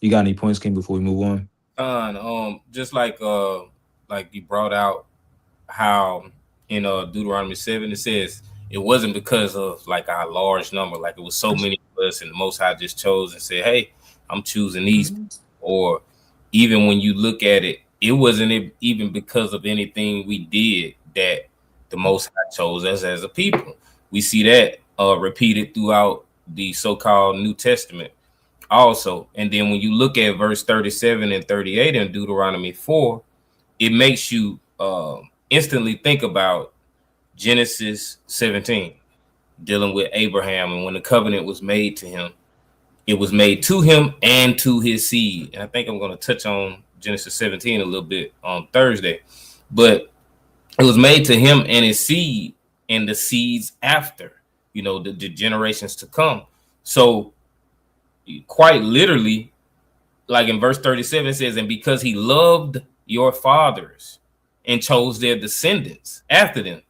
you got any points, King, before we move on? Just like you brought out how in Deuteronomy 7 it says it wasn't because of like our large number, like it was so many of us, and the Most High just chose and said, "Hey, I'm choosing these." Or even when you look at it, it wasn't even because of anything we did that the Most High chose us as a people. We see that repeated throughout the so-called New Testament also. And then when you look at verse 37 and 38 in Deuteronomy 4, it makes you instantly think about Genesis 17, dealing with Abraham, and when the covenant was made to him, it was made to him and to his seed. And I think I'm going to touch on Genesis 17 a little bit on Thursday, but it was made to him and his seed and the seeds after, the generations to come. So quite literally, like in verse 37, it says, "And because he loved your fathers and chose their descendants after them."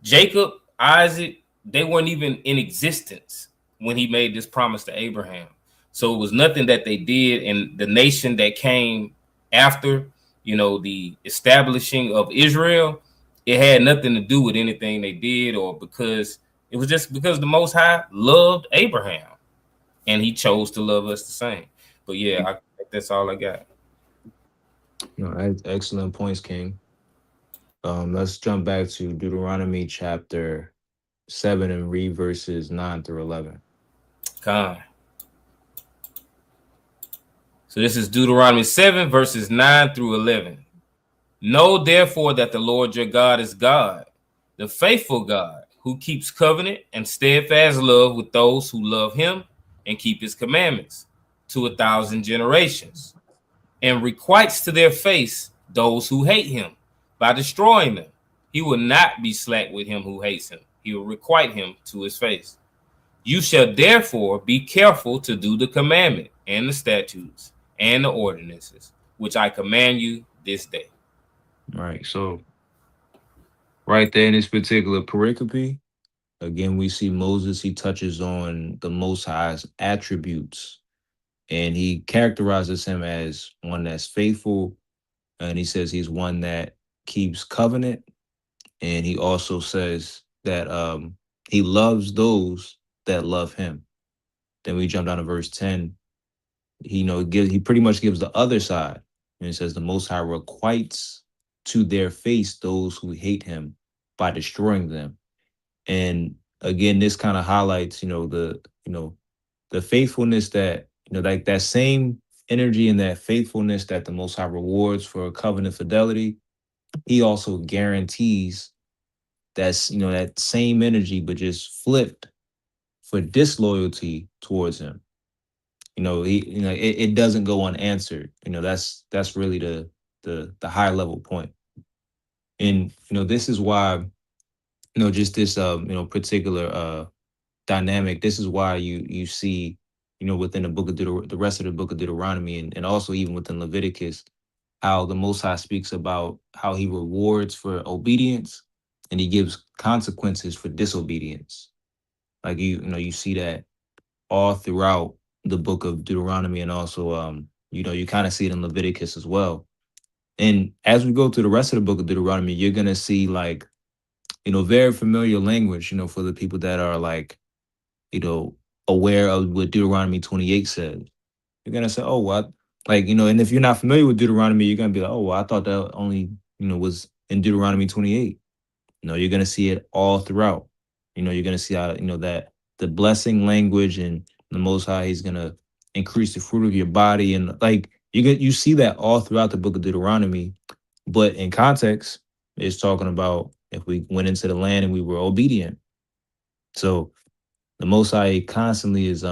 Jacob, Isaac, they weren't even in existence when he made this promise to Abraham. So it was nothing that they did. And the nation that came after, the establishing of Israel, it had nothing to do with anything they did, or because it was just because the Most High loved Abraham and he chose to love us the same. But yeah, I think that's all I got. Excellent points, King. Let's jump back to Deuteronomy chapter 7 and read verses 9 through 11. Con. So this is Deuteronomy 7, verses 9 through 11. "Know therefore that the Lord your God is God, the faithful God, who keeps covenant and steadfast love with those who love him and keep his commandments to 1,000 generations, and requites to their face those who hate him by destroying them. He will not be slack with him who hates him. He will requite him to his face. You shall therefore be careful to do the commandment and the statutes and the ordinances, which I command you this day." All right. So right there in this particular pericope, again, we see Moses, he touches on the Most High's attributes, and he characterizes him as one that's faithful, and he says he's one that keeps covenant, and he also says that he loves those that love him. Then we jump down to verse 10. He pretty much gives the other side, and it says the Most High requites to their face those who hate him by destroying them. And again, this kind of highlights the faithfulness that like that same energy and that faithfulness that the Most High rewards for covenant fidelity. He also guarantees that's that same energy, but just flipped for disloyalty towards him. It doesn't go unanswered. That's really the high level point. And this is why just this particular dynamic. This is why you see within the book of the rest of the book of Deuteronomy, and also even within Leviticus, how the Most High speaks about how he rewards for obedience and he gives consequences for disobedience. Like you see that all throughout the book of Deuteronomy, and also you kind of see it in Leviticus as well. And as we go through the rest of the book of Deuteronomy, you're gonna see like very familiar language, for the people that are like, aware of what Deuteronomy 28 says. You're gonna say, oh, what? Like, and if you're not familiar with Deuteronomy, you're gonna be like, oh, well, I thought that only, was in Deuteronomy 28. No, you're gonna see it all throughout. You're gonna see how, that the blessing language and the most high, he's gonna increase the fruit of your body. And like you see that all throughout the book of Deuteronomy. But in context, it's talking about if we went into the land and we were obedient. So the most high constantly is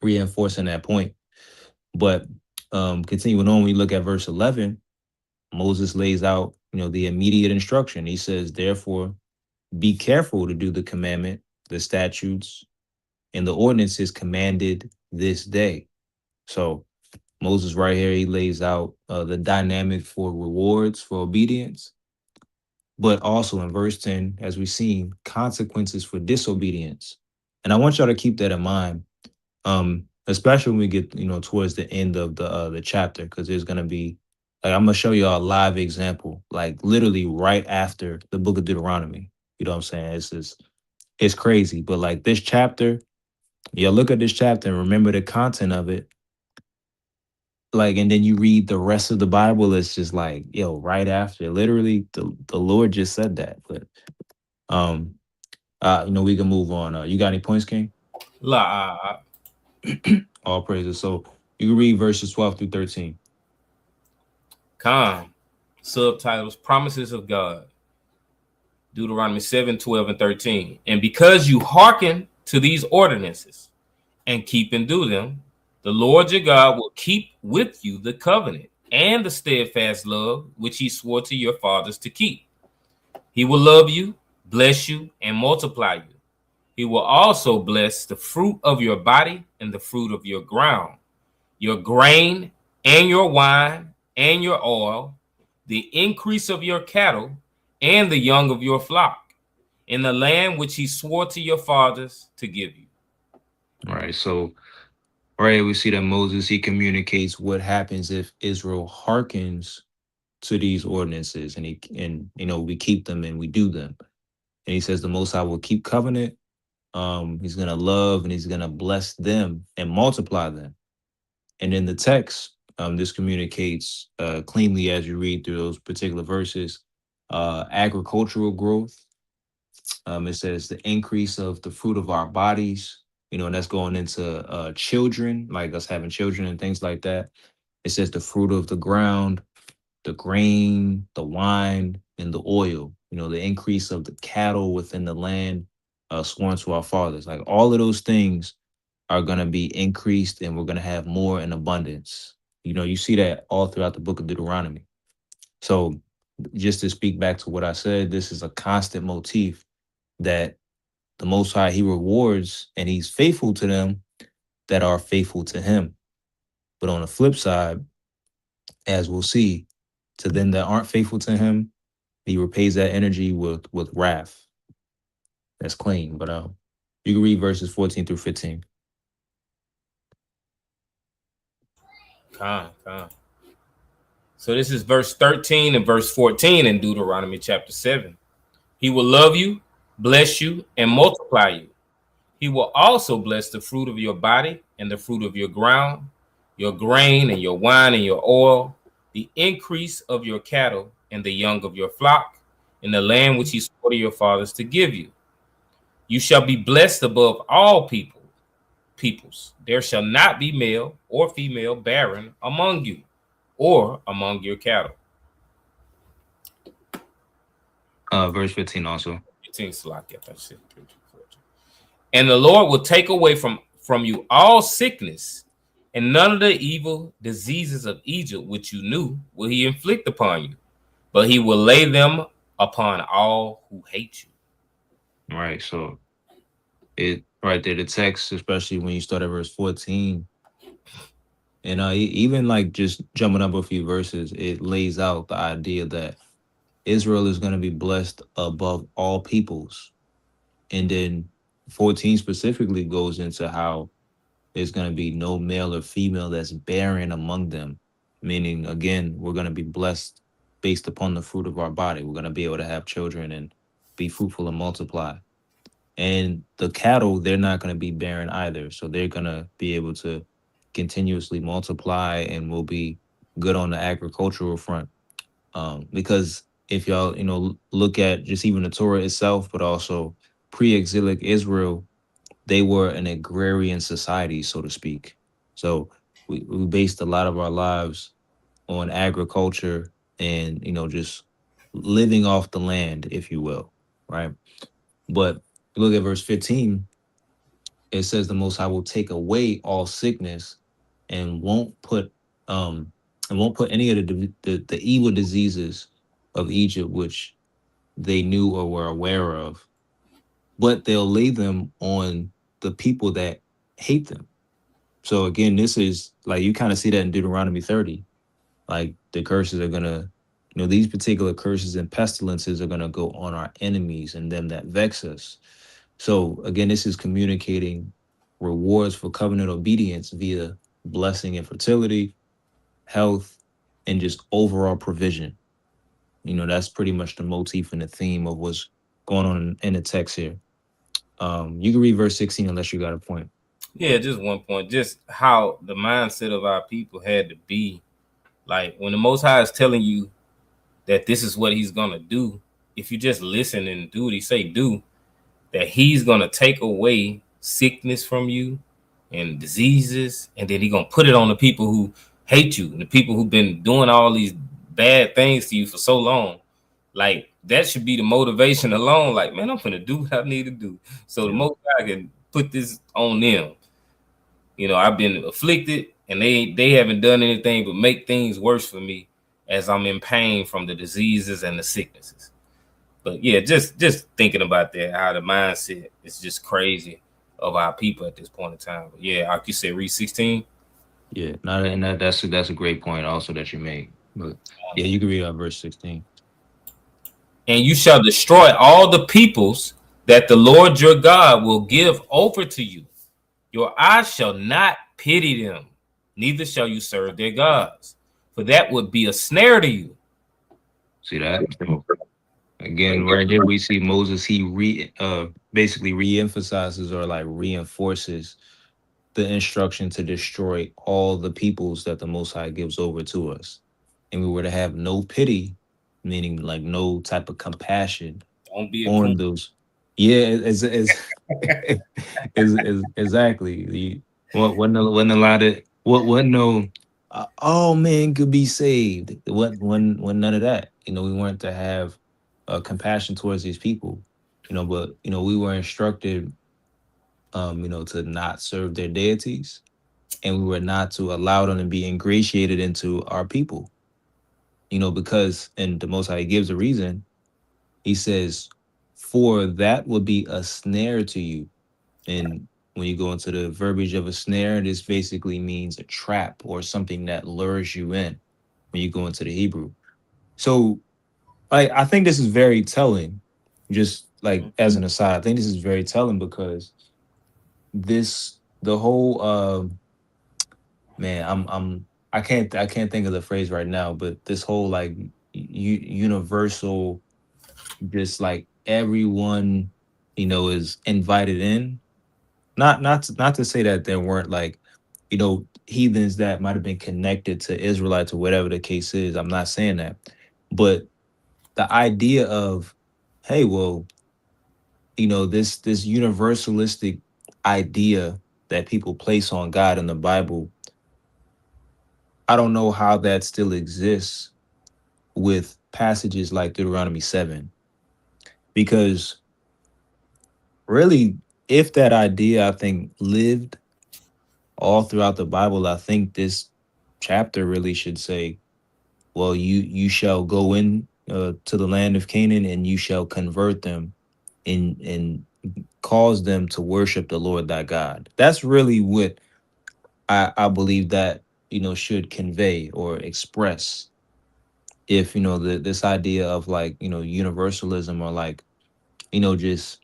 reinforcing that point. But continuing on, we look at verse 11. Moses lays out, the immediate instruction. He says, therefore, be careful to do the commandment, the statutes, and the ordinances commanded this day. So Moses right here, he lays out the dynamic for rewards for obedience, but also in verse 10, as we've seen, consequences for disobedience. And I want y'all to keep that in mind, especially when we get, towards the end of the chapter, because there's gonna be, like, I'm gonna show y'all a live example, like literally right after the book of Deuteronomy. You know what I'm saying? It's crazy, but like this chapter, yeah, look at this chapter and remember the content of it. Like, and then you read the rest of the Bible, it's just like, yo, right after, literally, the Lord just said that. But um, we can move on. You got any points, King? La, All praises. So you can read verses 12 through 13. Con. Subtitles: Promises of God. Deuteronomy 7, 12, and 13. And because you hearken to these ordinances and keep and do them, the Lord your God will keep with you the covenant and the steadfast love which he swore to your fathers to keep. He will love you, bless you, and multiply you. He will also bless the fruit of your body and the fruit of your ground, your grain and your wine and your oil, the increase of your cattle and the young of your flock, in the land which he swore to your fathers to give you. All right. So, right, we see that Moses, he communicates what happens if Israel hearkens to these ordinances, and we keep them and we do them. And he says the Most High will keep covenant. He's gonna love and he's gonna bless them and multiply them. And in the text, this communicates cleanly as you read through those particular verses. Agricultural growth. It says the increase of the fruit of our bodies. And that's going into children, like us having children and things like that. It says the fruit of the ground, the grain, the wine, and the oil. The increase of the cattle within the land sworn to our fathers. Like all of those things are going to be increased and we're going to have more in abundance. You see that all throughout the book of Deuteronomy. So just to speak back to what I said, this is a constant motif that the Most High, he rewards and he's faithful to them that are faithful to him. But on the flip side, as we'll see, to them that aren't faithful to him, he repays that energy with wrath. That's clean. But you can read verses 14 through 15. Con. So this is verse 13 and verse 14 in Deuteronomy chapter 7. He will love you, bless you, and multiply you. He will also bless the fruit of your body and the fruit of your ground, your grain and your wine and your oil, the increase of your cattle and the young of your flock, in the land which he swore to your fathers to give you. You shall be blessed above all peoples. There shall not be male or female barren among you or among your cattle. Verse 15 also. 15 And the Lord will take away from you all sickness, and none of the evil diseases of Egypt which you knew will he inflict upon you, but he will lay them upon all who hate you. Right. So it right there, the text, especially when you start at verse 14, and even like just jumping up a few verses, it lays out the idea that Israel is going to be blessed above all peoples. And then 14 specifically goes into how there's going to be no male or female that's barren among them. Meaning, again, we're going to be blessed based upon the fruit of our body. We're going to be able to have children and be fruitful and multiply. And the cattle, they're not going to be barren either. So they're going to be able to continuously multiply and will be good on the agricultural front. Because if y'all, look at just even the Torah itself, but also pre-exilic Israel, they were an agrarian society, so to speak. So we based a lot of our lives on agriculture and, just living off the land, if you will, right? But look at verse 15. It says the Most High will take away all sickness and won't put any of the evil diseases of Egypt, which they knew or were aware of, but they'll lay them on the people that hate them. So again, this is like you kind of see that in Deuteronomy 30. Like the curses are gonna, these particular curses and pestilences are gonna go on our enemies and them that vex us. So again, this is communicating rewards for covenant obedience via blessing and fertility, health, and just overall provision. That's pretty much the motif and the theme of what's going on in the text here. You can read verse 16 unless you got a point. Yeah, just one point. Just how the mindset of our people had to be. Like when the Most High is telling you that this is what He's gonna do, if you just listen and do what He say do, that He's gonna take away sickness from you and diseases, and then He's gonna put it on the people who hate you and the people who've been doing all these bad things to you for so long. Like that should be the motivation alone. Like, man, I'm gonna do what I need to do, so the Most High can put this on them. I've been afflicted, and they haven't done anything but make things worse for me as I'm in pain from the diseases and the sicknesses. But yeah, just thinking about that, how the mindset is just crazy of our people at this point in time. But yeah, like you said, read 16. Yeah, not and that's a great point also that you made. But yeah, you can read out verse 16. And you shall destroy all the peoples that the Lord your God will give over to you. Your eyes shall not pity them, neither shall you serve their gods, for that would be a snare to you. See that? Again, right here we see Moses. He basically reemphasizes or like reinforces the instruction to destroy all the peoples that the Most High gives over to us, and we were to have no pity, meaning like no type of compassion Don't be a on coon. those. Yeah, exactly. What wasn't a lot of what wasn't no. All men could be saved. What when none of that. We weren't to have compassion towards these people. But we were instructed, to not serve their deities, and we were not to allow them to be ingratiated into our people. Because and the Most High gives a reason. He says, "For that would be a snare to you." And when you go into the verbiage of a snare, this basically means a trap or something that lures you in when you go into the Hebrew. So I think this is very telling. Just like as an aside, I think this is very telling because the whole man, I can't think of the phrase right now, but this whole like universal, just like everyone, is invited in. Not to say that there weren't like, heathens that might have been connected to Israelites or whatever the case is. I'm not saying that. But the idea of, hey, well, this universalistic idea that people place on God in the Bible, I don't know how that still exists with passages like Deuteronomy 7. Because really, if that idea, I think, lived all throughout the Bible, I think this chapter really should say, well, you shall go in to the land of Canaan, and you shall convert them and cause them to worship the Lord thy God. That's really what I believe that should convey or express. If this idea of like universalism, or like just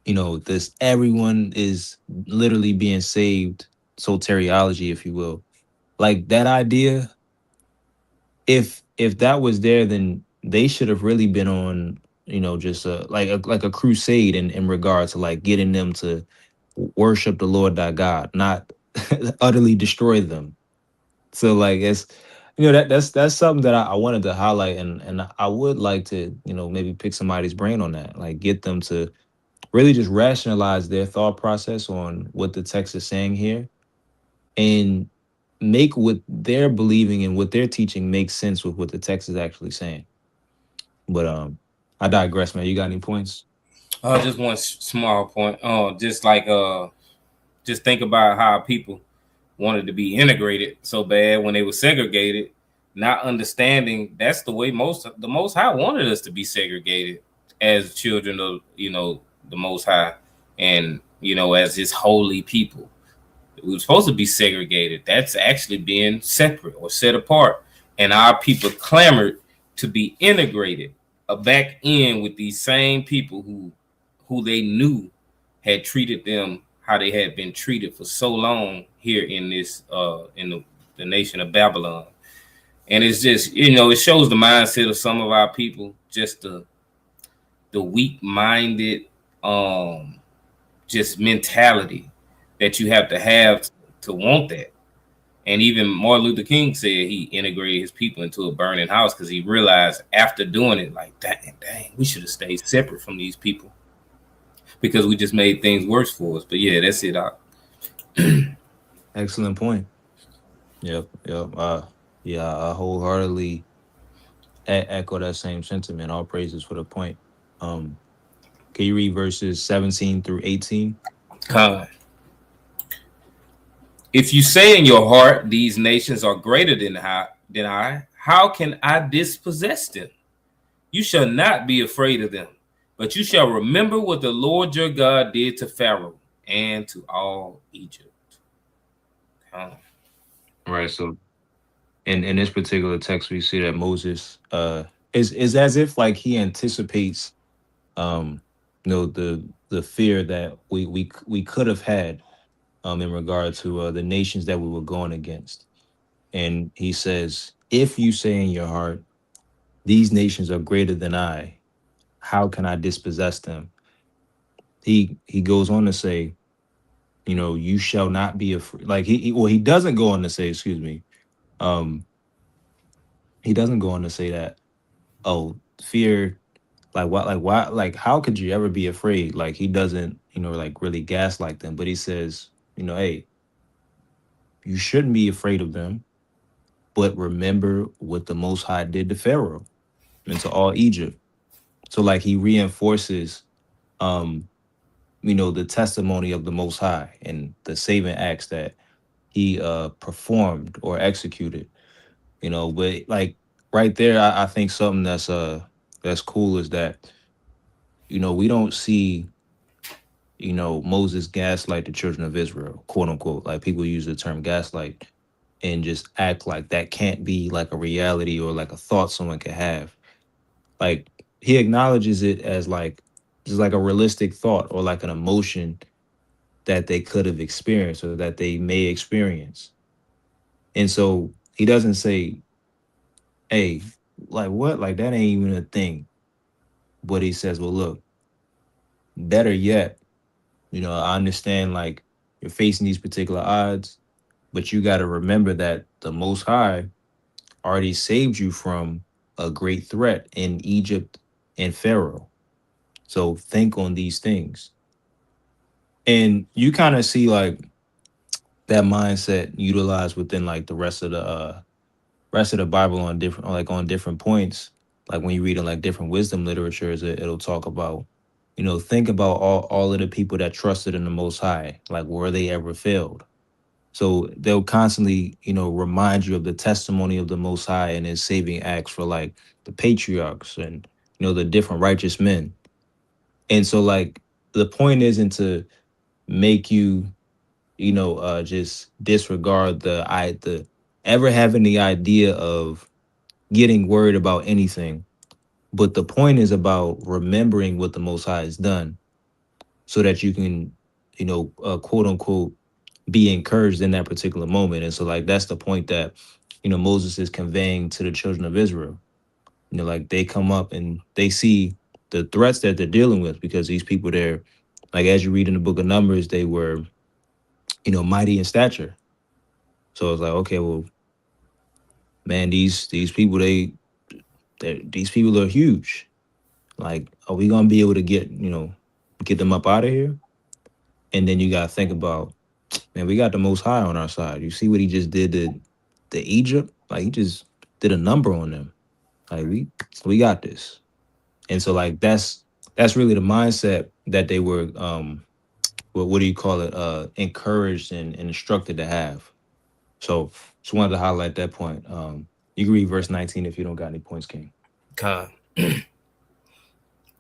this everyone is literally being saved, soteriology, if you will, like that idea, if that was there, then they should have really been on, just like a crusade in regard to like getting them to worship the Lord thy God, not utterly destroy them. So like it's that's something that I wanted to highlight, and I would like to maybe pick somebody's brain on that, like get them to really just rationalize their thought process on what the text is saying here, and make what they're believing and what they're teaching make sense with what the text is actually saying. But I digress, man. You got any points? Just one small point. Just think about how people wanted to be integrated so bad when they were segregated, not understanding that's the way the Most High wanted us to be segregated as children of the Most High, and as His holy people. We were supposed to be segregated. That's actually being separate or set apart, and our people clamored to be integrated back in with these same people who they knew had treated them how they had been treated for so long here in this in the nation of Babylon. And it's just it shows the mindset of some of our people, just the weak-minded just mentality that you have to want that. And even Martin Luther King said he integrated his people into a burning house because he realized after doing it, like, dang, we should have stayed separate from these people because we just made things worse for us. But yeah, that's it. Excellent point. Yep. Yeah, I wholeheartedly echo that same sentiment. All praises for the point. Can you read verses 17 through 18? If you say in your heart, these nations are greater than I, how can I dispossess them? You shall not be afraid of them, but you shall remember what the Lord your God did to Pharaoh and to all Egypt. Right. So in this particular text, we see that Moses is as if like he anticipates the fear that we could have had in regard to the nations that we were going against. And he says, if you say in your heart, these nations are greater than I, how can I dispossess them? He goes on to say, you shall not be afraid. Like he doesn't go on to say, excuse me, um, he doesn't go on to say that, oh, fear, like why, like how could you ever be afraid? Like he doesn't, like really gaslight them, but he says, hey, you shouldn't be afraid of them, but remember what the Most High did to Pharaoh and to all Egypt. So like he reinforces um the testimony of the Most High and the saving acts that he performed or executed. But like right there, I think something that's cool is that we don't see Moses gaslight the children of Israel, quote unquote. Like people use the term gaslight and just act like that can't be like a reality or like a thought someone could have. Like he acknowledges it as like just like a realistic thought or like an emotion that they could have experienced or that they may experience. And so he doesn't say, hey, like what? Like that ain't even a thing. But he says, well, look, better yet, I understand like you're facing these particular odds, but you got to remember that the Most High already saved you from a great threat in Egypt and Pharaoh. So think on these things. And you kind of see like that mindset utilized within like the rest of the Bible on different points. Like when you read in like different wisdom literatures, it'll talk about, think about all of the people that trusted in the Most High, like were they ever failed? So they'll constantly, remind you of the testimony of the Most High and his saving acts for like the patriarchs and, the different righteous men. And so like the point isn't to make you, just disregard the ever having the idea of getting worried about anything. But the point is about remembering what the Most High has done so that you can, quote unquote, be encouraged in that particular moment. And so, like, that's the point that, Moses is conveying to the children of Israel. Like they come up and they see the threats that they're dealing with because these people, they're like, as you read in the book of Numbers, they were, mighty in stature. So it's like, okay, well, man, these people these people are huge. Like, are we gonna be able to get them up out of here? And then you gotta think about, man, we got the Most High on our side. You see what he just did to Egypt? Like, he just did a number on them. Like, we got this. And so, like, that's really the mindset that they were what do you call it? Encouraged and instructed to have. So just wanted to highlight that point. You can read verse 19 if you don't got any points, King. Con.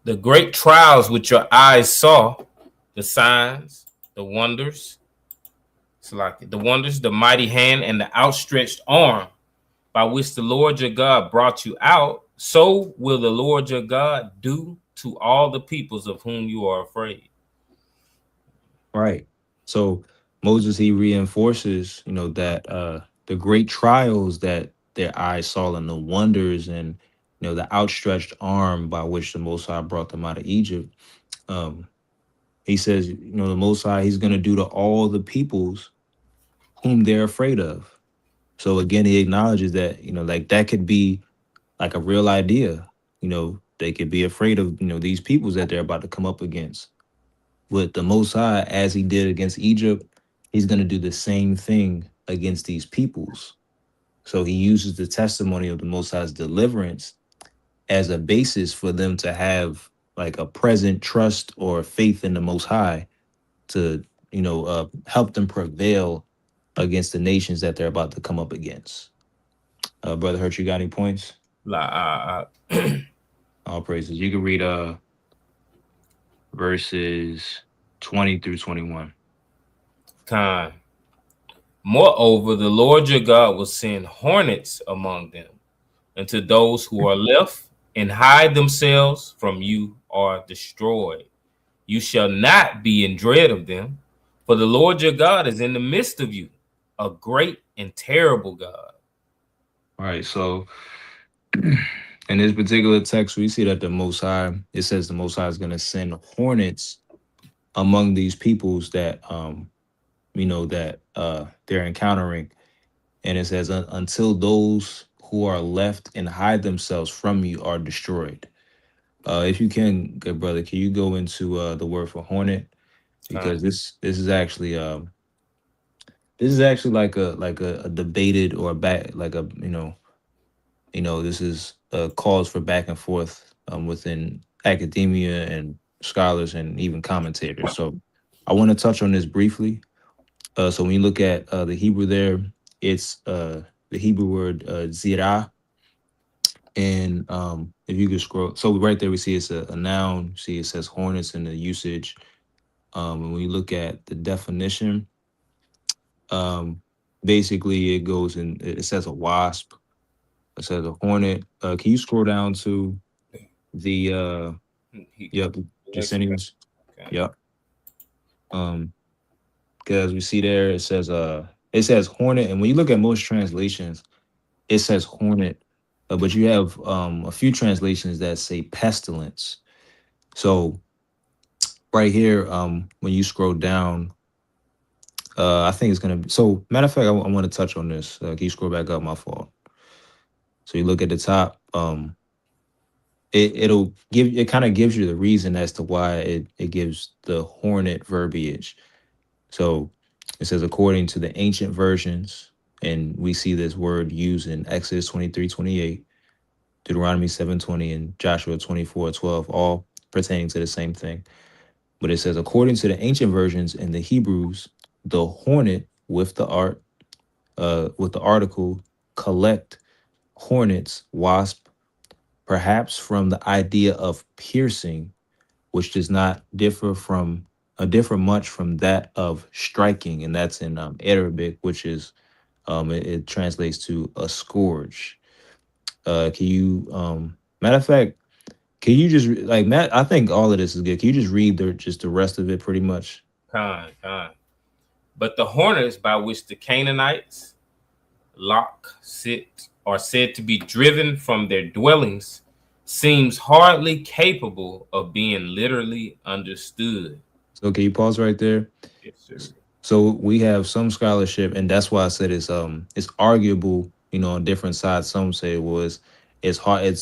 The great trials which your eyes saw, the signs, the wonders, it's like the wonders, the mighty hand, and the outstretched arm by which the Lord your God brought you out, so will the Lord your God do to all the peoples of whom you are afraid. Right. So Moses, he reinforces, that the great trials that their eyes saw and the wonders and the outstretched arm by which the Most High brought them out of Egypt. Um, he says, the Most High, he's going to do to all the peoples whom they're afraid of. So again, he acknowledges that, like that could be like a real idea. They could be afraid of, these peoples that they're about to come up against. With the Most High, as he did against Egypt, he's going to do the same thing against these peoples. So he uses the testimony of the Most High's deliverance as a basis for them to have like a present trust or faith in the Most High to, help them prevail against the nations that they're about to come up against. Brother Hurt, you got any points? All praises. You can read verses 20 through 21. Con. Moreover, the Lord your God will send hornets among them, and to those who are left and hide themselves from you are destroyed. You shall not be in dread of them, for the Lord your God is in the midst of you, a great and terrible God. All right, so in this particular text, we see that the Most High, it says the Most High is going to send hornets among these peoples that, they're encountering. And it says, until those who are left and hide themselves from you are destroyed. If you can, good brother, can you go into the word for hornet? Because this is actually like a debated or like a this is a cause for back and forth within academia and scholars and even commentators. So I want to touch on this briefly. So when you look at the Hebrew there, it's the Hebrew word zirah. And if you could scroll, so right there we see it's a noun. See, it says hornets in the usage. And when you look at the definition, basically it goes in. It says a wasp. It says a hornet. Can you scroll down to the yep, Justinian's? Okay. Yep. Because we see there it says hornet, and when you look at most translations, it says hornet, but you have a few translations that say pestilence. So right here, when you scroll down, I think it's gonna be so. Matter of fact, I want to touch on this. Can you scroll back up? My fault. So you look at the top. It kind of gives you the reason as to why it gives the hornet verbiage. So it says according to the ancient versions, and we see this word used in Exodus 23:28, Deuteronomy 7:20, and Joshua 24:12, all pertaining to the same thing. But it says according to the ancient versions in the Hebrews, the hornet with the article collect, hornets, wasp, perhaps from the idea of piercing, which does not differ much from that of striking, and that's in Arabic, which is it translates to a scourge. Can you matter of fact, can you just like Matt? I think all of this is good. Can you just read the rest of it, pretty much? Con. But the hornets by which the Canaanites are said to be driven from their dwellings seems hardly capable of being literally understood. So can you pause right there? Yes, sir. So we have some scholarship, and that's why I said it's arguable, on different sides. Some say it's hard,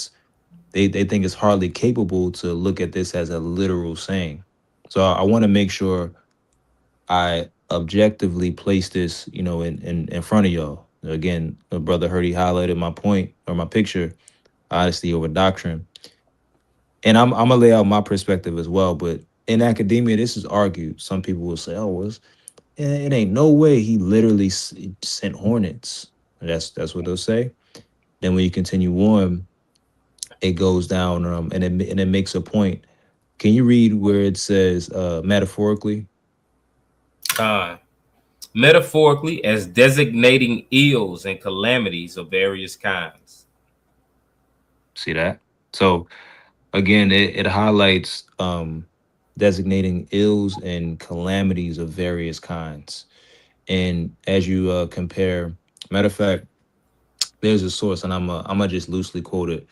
they think it's hardly capable to look at this as a literal saying. So I want to make sure I objectively place this, in front of y'all. Again, the brother Hurdy highlighted my point or my picture, honesty over doctrine. And I'm gonna lay out my perspective as well. But in academia, this is argued. Some people will say, "Oh, well, it ain't no way he literally sent hornets." That's what they'll say. Then when you continue on, it goes down, and it makes a point. Can you read where it says metaphorically? Con. Metaphorically, as designating ills and calamities of various kinds. See that? So again, it highlights designating ills and calamities of various kinds. And as you compare, matter of fact, there's a source, and I'm gonna just loosely quote it.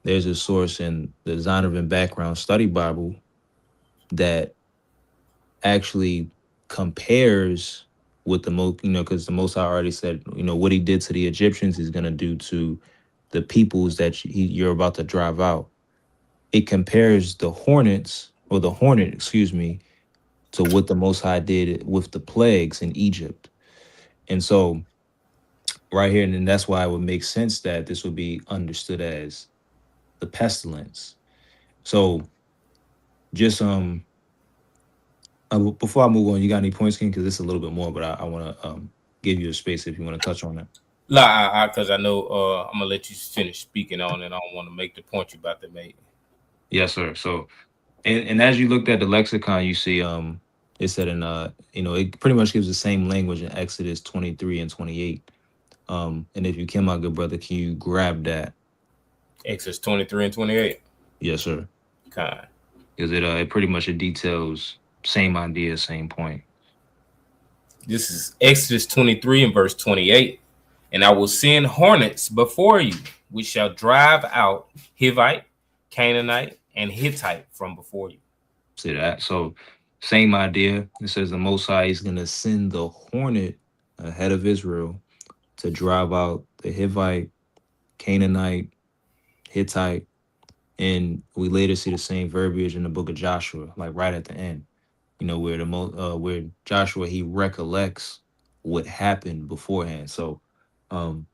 There's a source in the Zondervan Background Study Bible that actually compares with the most, because the Most High already said, what he did to the Egyptians, he's gonna do to the peoples that you're about to drive out. It compares the hornets, or the hornet, excuse me, to what the Most High did with the plagues in Egypt. And so right here, and then that's why it would make sense that this would be understood as the pestilence. So just before I move on, you got any points, King? Because it's a little bit more, but I want to give you a space if you want to touch on that. Like, because I know I'm gonna let you finish speaking on it. I don't want to make the point you about to make. Yes, sir. So and as you looked at the lexicon, you see it said in it pretty much gives the same language in Exodus 23 and 28. And if you can, my good brother, can you grab that? Exodus 23 and 28. Yes, sir. Con. Because it pretty much it details same idea, same point. This is Exodus 23 and verse 28. And I will send hornets before you, which shall drive out Hivite, Canaanite, and Hittite from before you. See that? So same idea. It says the Most High is gonna send the hornet ahead of Israel to drive out the Hivite, Canaanite, Hittite, and we later see the same verbiage in the book of Joshua, like right at the end. Where where Joshua he recollects what happened beforehand. So um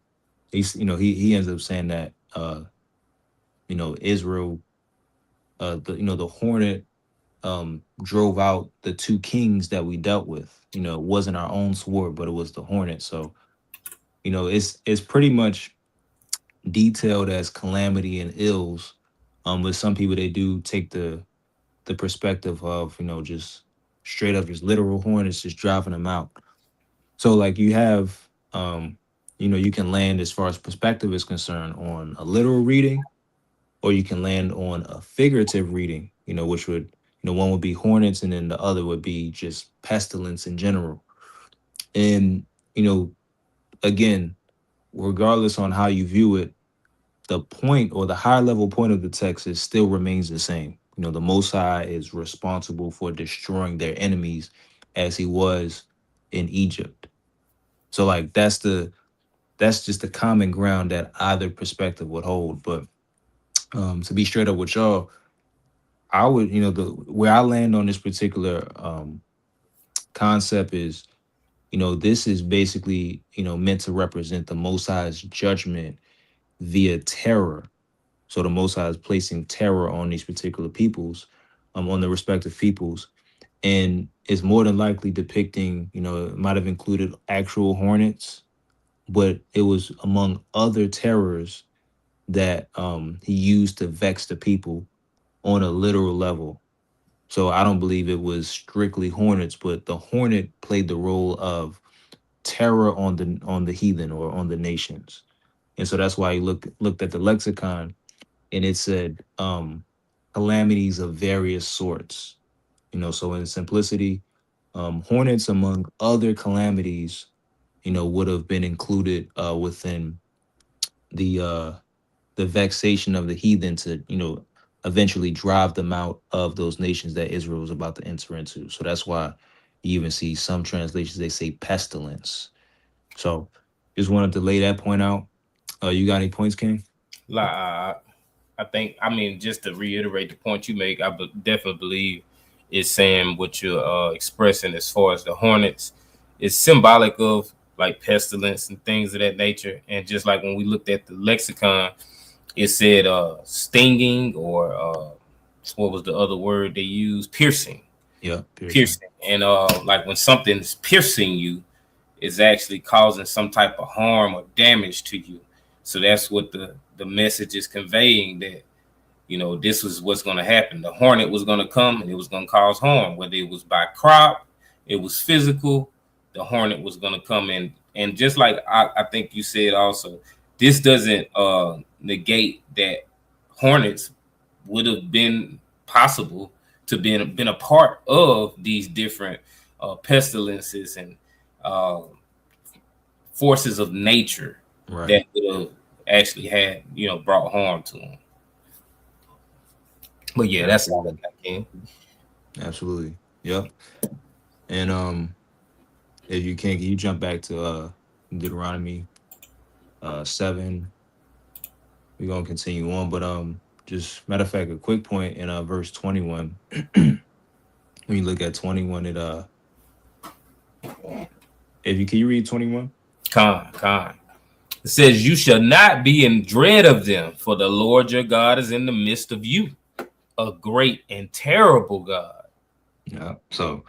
he's he ends up saying that Israel the hornet drove out the two kings that we dealt with. It wasn't our own sword, but it was the hornet. So it's pretty much detailed as calamity and ills. With some people they do take the perspective of just straight up just literal hornets just driving them out. So like you have you can land as far as perspective is concerned on a literal reading, or you can land on a figurative reading, which would one would be hornets and then the other would be just pestilence in general. And you know again, regardless on how you view it, the point or the higher level point of the text is still remains the same. The Most High is responsible for destroying their enemies as he was in Egypt. So like that's just the common ground that either perspective would hold. But to be straight up with y'all, I would, the where I land on this particular concept is, this is basically, meant to represent the Most High's judgment via terror. So the Most High is placing terror on these particular peoples, on the respective peoples, and it's more than likely depicting, it might have included actual hornets, but it was among other terrors that he used to vex the people on a literal level. So I don't believe it was strictly hornets, but the hornet played the role of terror on the heathen or on the nations. And so that's why he looked at the lexicon and it said calamities of various sorts. So in simplicity, hornets among other calamities, would have been included within the the vexation of the heathen to eventually drive them out of those nations that Israel was about to enter into. So that's why You even see some translations, they say pestilence. So just wanted to lay that point out. You got any points, King? I think, I mean, just to reiterate the point you make, definitely believe it's saying what you're expressing as far as the hornets is symbolic of like pestilence and things of that nature. And just like when we looked at the lexicon, it said stinging, or what was the other word they used? Piercing. Yeah, Piercing. And like when something's piercing you, is actually causing some type of harm or damage to you. So that's what the message is conveying, that, you know, this was what's going to happen. The hornet was going to come and it was going to cause harm, whether it was by crop, it was physical. The hornet was going to come in. And just like I think you said also, this doesn't negate that hornets would have been possible to been a part of these different pestilences and forces of nature, right, that would have actually had, you know, brought harm to them. But yeah, that's all that I can. Absolutely. Yep. And if you can you jump back to Deuteronomy 7? We're gonna continue on, but just matter of fact, a quick point in verse 21. When you look at 21, it if you can you read 21? Con. It says, "You shall not be in dread of them, for the Lord your God is in the midst of you, a great and terrible God." Yeah. So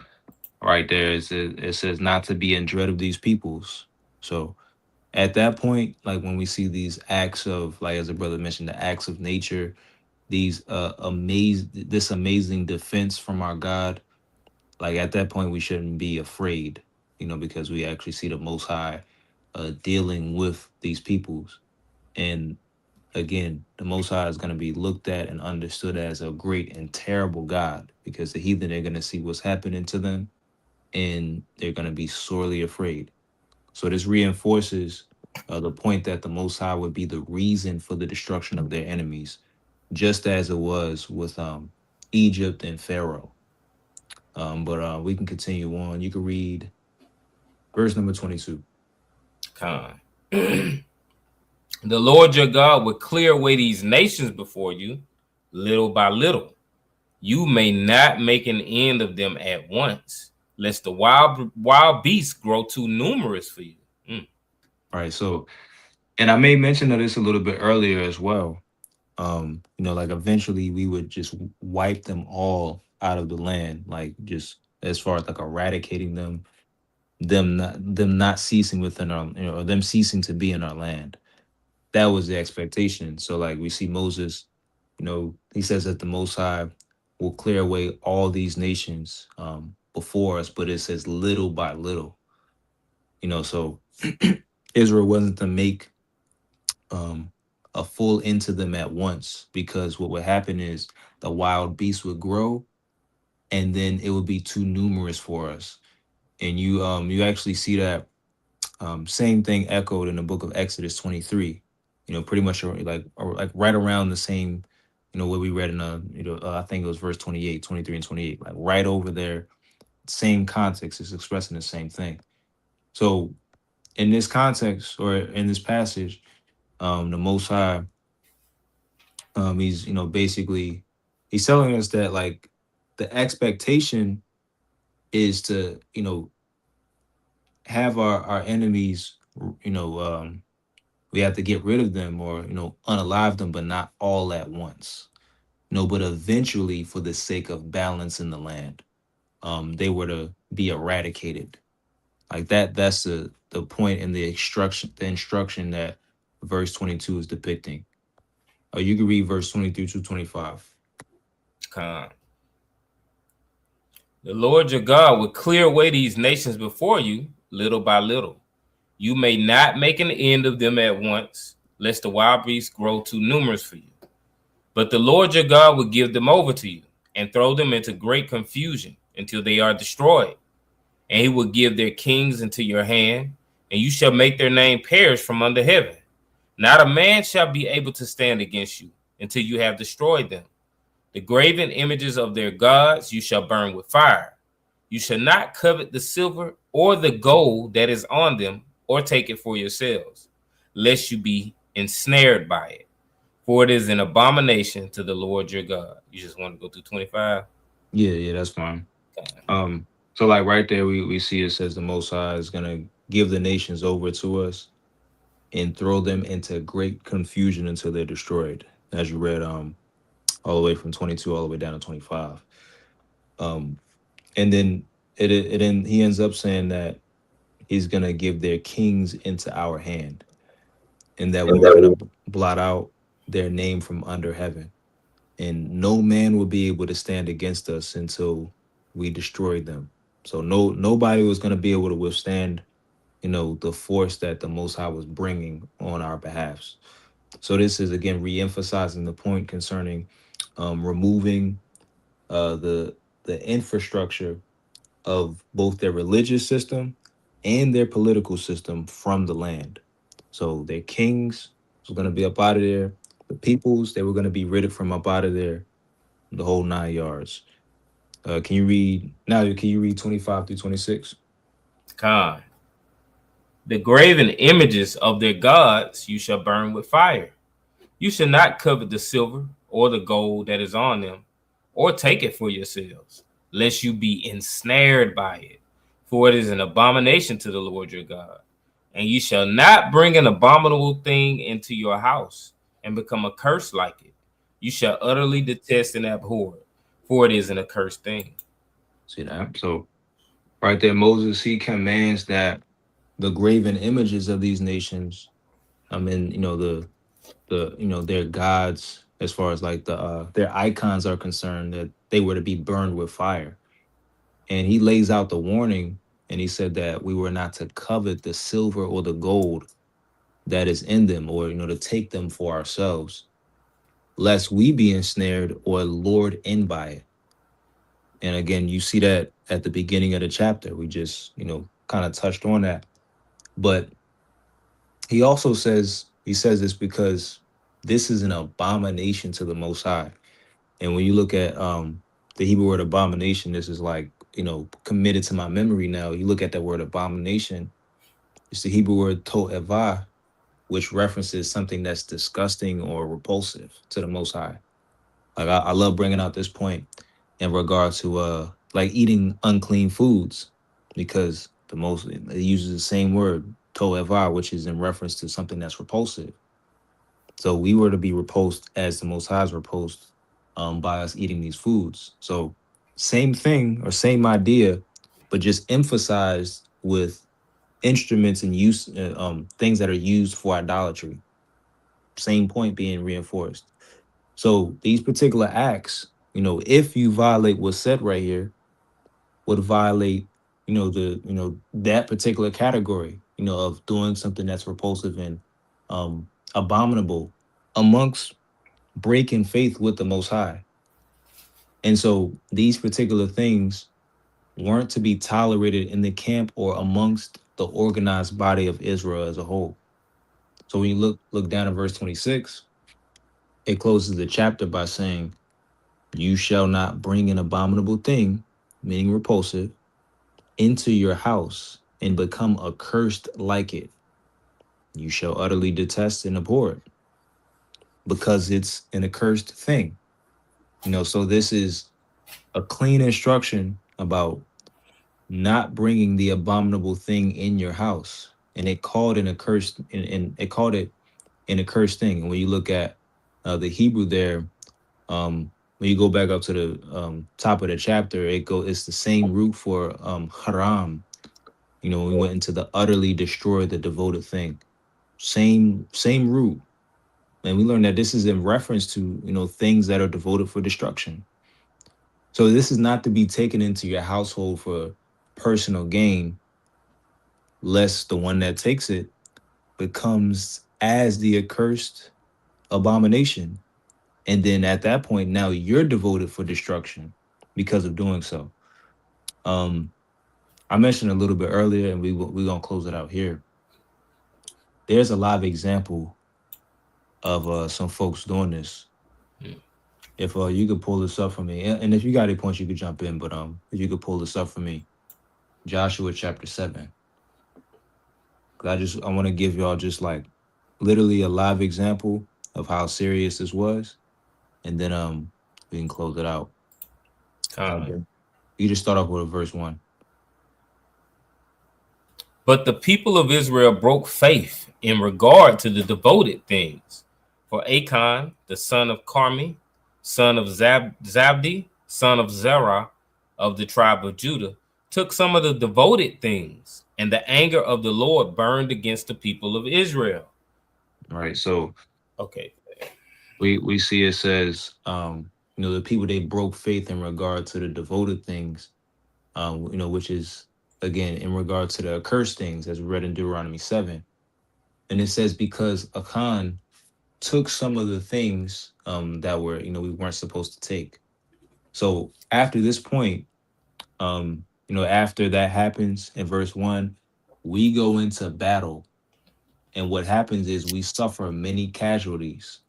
right there, it says not to be in dread of these peoples. So at that point, like when we see these acts of, like as a brother mentioned, the acts of nature, these this amazing defense from our God, like at that point we shouldn't be afraid, you know, because we actually see the Most High dealing with these peoples. And again, the Most High is going to be looked at and understood as a great and terrible God, because the heathen are going to see what's happening to them and they're going to be sorely afraid. So this reinforces the point that the Most High would be the reason for the destruction of their enemies, just as it was with Egypt and Pharaoh. But we can continue on. You can read verse number 22. Con. The Lord your God will clear away these nations before you, little by little. You may not make an end of them at once, lest the wild beasts grow too numerous for you. All right. So, and I made mention of this a little bit earlier as well. You know, like eventually we would just wipe them all out of the land, like just as far as like eradicating them not ceasing within our, you know, or them ceasing to be in our land. That was the expectation. So like we see Moses, you know, he says that the Most High will clear away all these nations before us, but it says little by little, you know. So Israel wasn't to make a full end to them at once, because what would happen is the wild beasts would grow and then it would be too numerous for us. And you actually see that same thing echoed in the book of Exodus 23. You know, pretty much like right around the same, you know, what we read in I think it was verse 28, 23, and 28, like right over there, same context is expressing the same thing. So in this context, or in this passage, the Most High, he's, you know, basically he's telling us that like the expectation is to, you know, have our enemies, you know, we have to get rid of them, or, you know, unalive them, but not all at once. No, but eventually, for the sake of balance in the land, they were to be eradicated. Like that. That's the point in the instruction that verse 22 is depicting. You can read verse 23 to 25. Con. The Lord your God will clear away these nations before you, little by little. You may not make an end of them at once, lest the wild beasts grow too numerous for you. But the Lord your God will give them over to you and throw them into great confusion until they are destroyed. And he will give their kings into your hand, and you shall make their name perish from under heaven. Not a man shall be able to stand against you until you have destroyed them. The graven images of their gods you shall burn with fire. You shall not covet the silver or the gold that is on them, or take it for yourselves, lest you be ensnared by it. For it is an abomination to the Lord your God. You just want to go through 25? Yeah, that's fine. So like right there, we see it says the Most High is gonna give the nations over to us and throw them into great confusion until they're destroyed. As you read, all the way from 22 all the way down to 25. Um, and then he ends up saying that he's gonna give their kings into our hand, and that we were gonna blot out their name from under heaven, and no man will be able to stand against us until we destroyed them. So nobody was gonna be able to withstand, the force that the Most High was bringing on our behalfs. So this is again re-emphasizing the point concerning removing the infrastructure of both their religious system and their political system from the land. So their kings was going to be up out of there. The peoples, they were going to be rid from up out of there. The whole 9 yards. Can you read now? Can you read 25 through 26? Con. The graven images of their gods you shall burn with fire. You shall not covet the silver or the gold that is on them, or take it for yourselves, lest you be ensnared by it. For it is an abomination to the Lord your God. And you shall not bring an abominable thing into your house and become accursed like it. You shall utterly detest and abhor it, for it is an accursed thing. See that? So right there, Moses, he commands that the graven images of these nations, I mean, their gods, as far as like their icons are concerned, that they were to be burned with fire. And he lays out the warning, and he said that we were not to covet the silver or the gold that is in them, or to take them for ourselves, lest we be ensnared or lured in by it. And again, you see that at the beginning of the chapter. We just kind of touched on that. But he says this because this is an abomination to the Most High. And when you look at the Hebrew word abomination, this is like, committed to my memory now. You look at that word abomination, it's the Hebrew word to'evah, which references something that's disgusting or repulsive to the Most High. Like I love bringing out this point in regard to like eating unclean foods, because it uses the same word to'evah, which is in reference to something that's repulsive. So we were to be repulsed as the Most High is repulsed by us eating these foods. So same thing or same idea, but just emphasized with instruments and things that are used for idolatry. Same point being reinforced. So these particular acts, if you violate what's said right here, would violate, that particular category, of doing something that's repulsive and abominable amongst breaking faith with the Most High. And so these particular things weren't to be tolerated in the camp or amongst the organized body of Israel as a whole. So when you look down at verse 26, it closes the chapter by saying, "You shall not bring an abominable thing," meaning repulsive, "into your house and become accursed like it. You shall utterly detest and abhor it, because it's an accursed thing." So this is a clean instruction about not bringing the abominable thing in your house. And it called an accursed, and it called it an accursed thing. And when you look at the Hebrew there, when you go back up to the top of the chapter, it's the same root for haram. We went into the utterly destroy the devoted thing. Same root. And we learned that this is in reference to, things that are devoted for destruction. So this is not to be taken into your household for personal gain, lest the one that takes it becomes as the accursed abomination. And then at that point, now you're devoted for destruction because of doing so. I mentioned a little bit earlier, and we're gonna close it out here. There's a live example of some folks doing this. If you could pull this up for me, and if you got any points, you could jump in. But if you could pull this up for me, Joshua chapter 7. 'Cause I want to give y'all just like literally a live example of how serious this was, and then we can close it out. Con. You just start off with verse 1. But the people of Israel broke faith in regard to the devoted things. For Achan, the son of Carmi, son of Zabdi, son of Zerah, of the tribe of Judah, took some of the devoted things, and the anger of the Lord burned against the people of Israel. Right. So Okay. we see it says the people, they broke faith in regard to the devoted things, which is again in regard to the accursed things, as we read in Deuteronomy 7. And it says because Achan took some of the things that were, we weren't supposed to take. So after this point, after that happens in verse 1, we go into battle. And what happens is we suffer many casualties.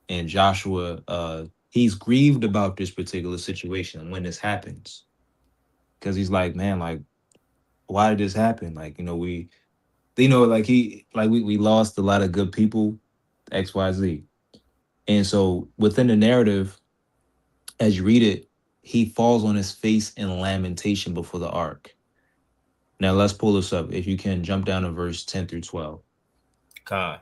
And Joshua, he's grieved about this particular situation when this happens. Because he's like, man, like, why did this happen? Like, we lost a lot of good people, XYZ. And so within the narrative, as you read it, he falls on his face in lamentation before the ark. Now let's pull this up. If you can jump down to verse 10 through 12. Con.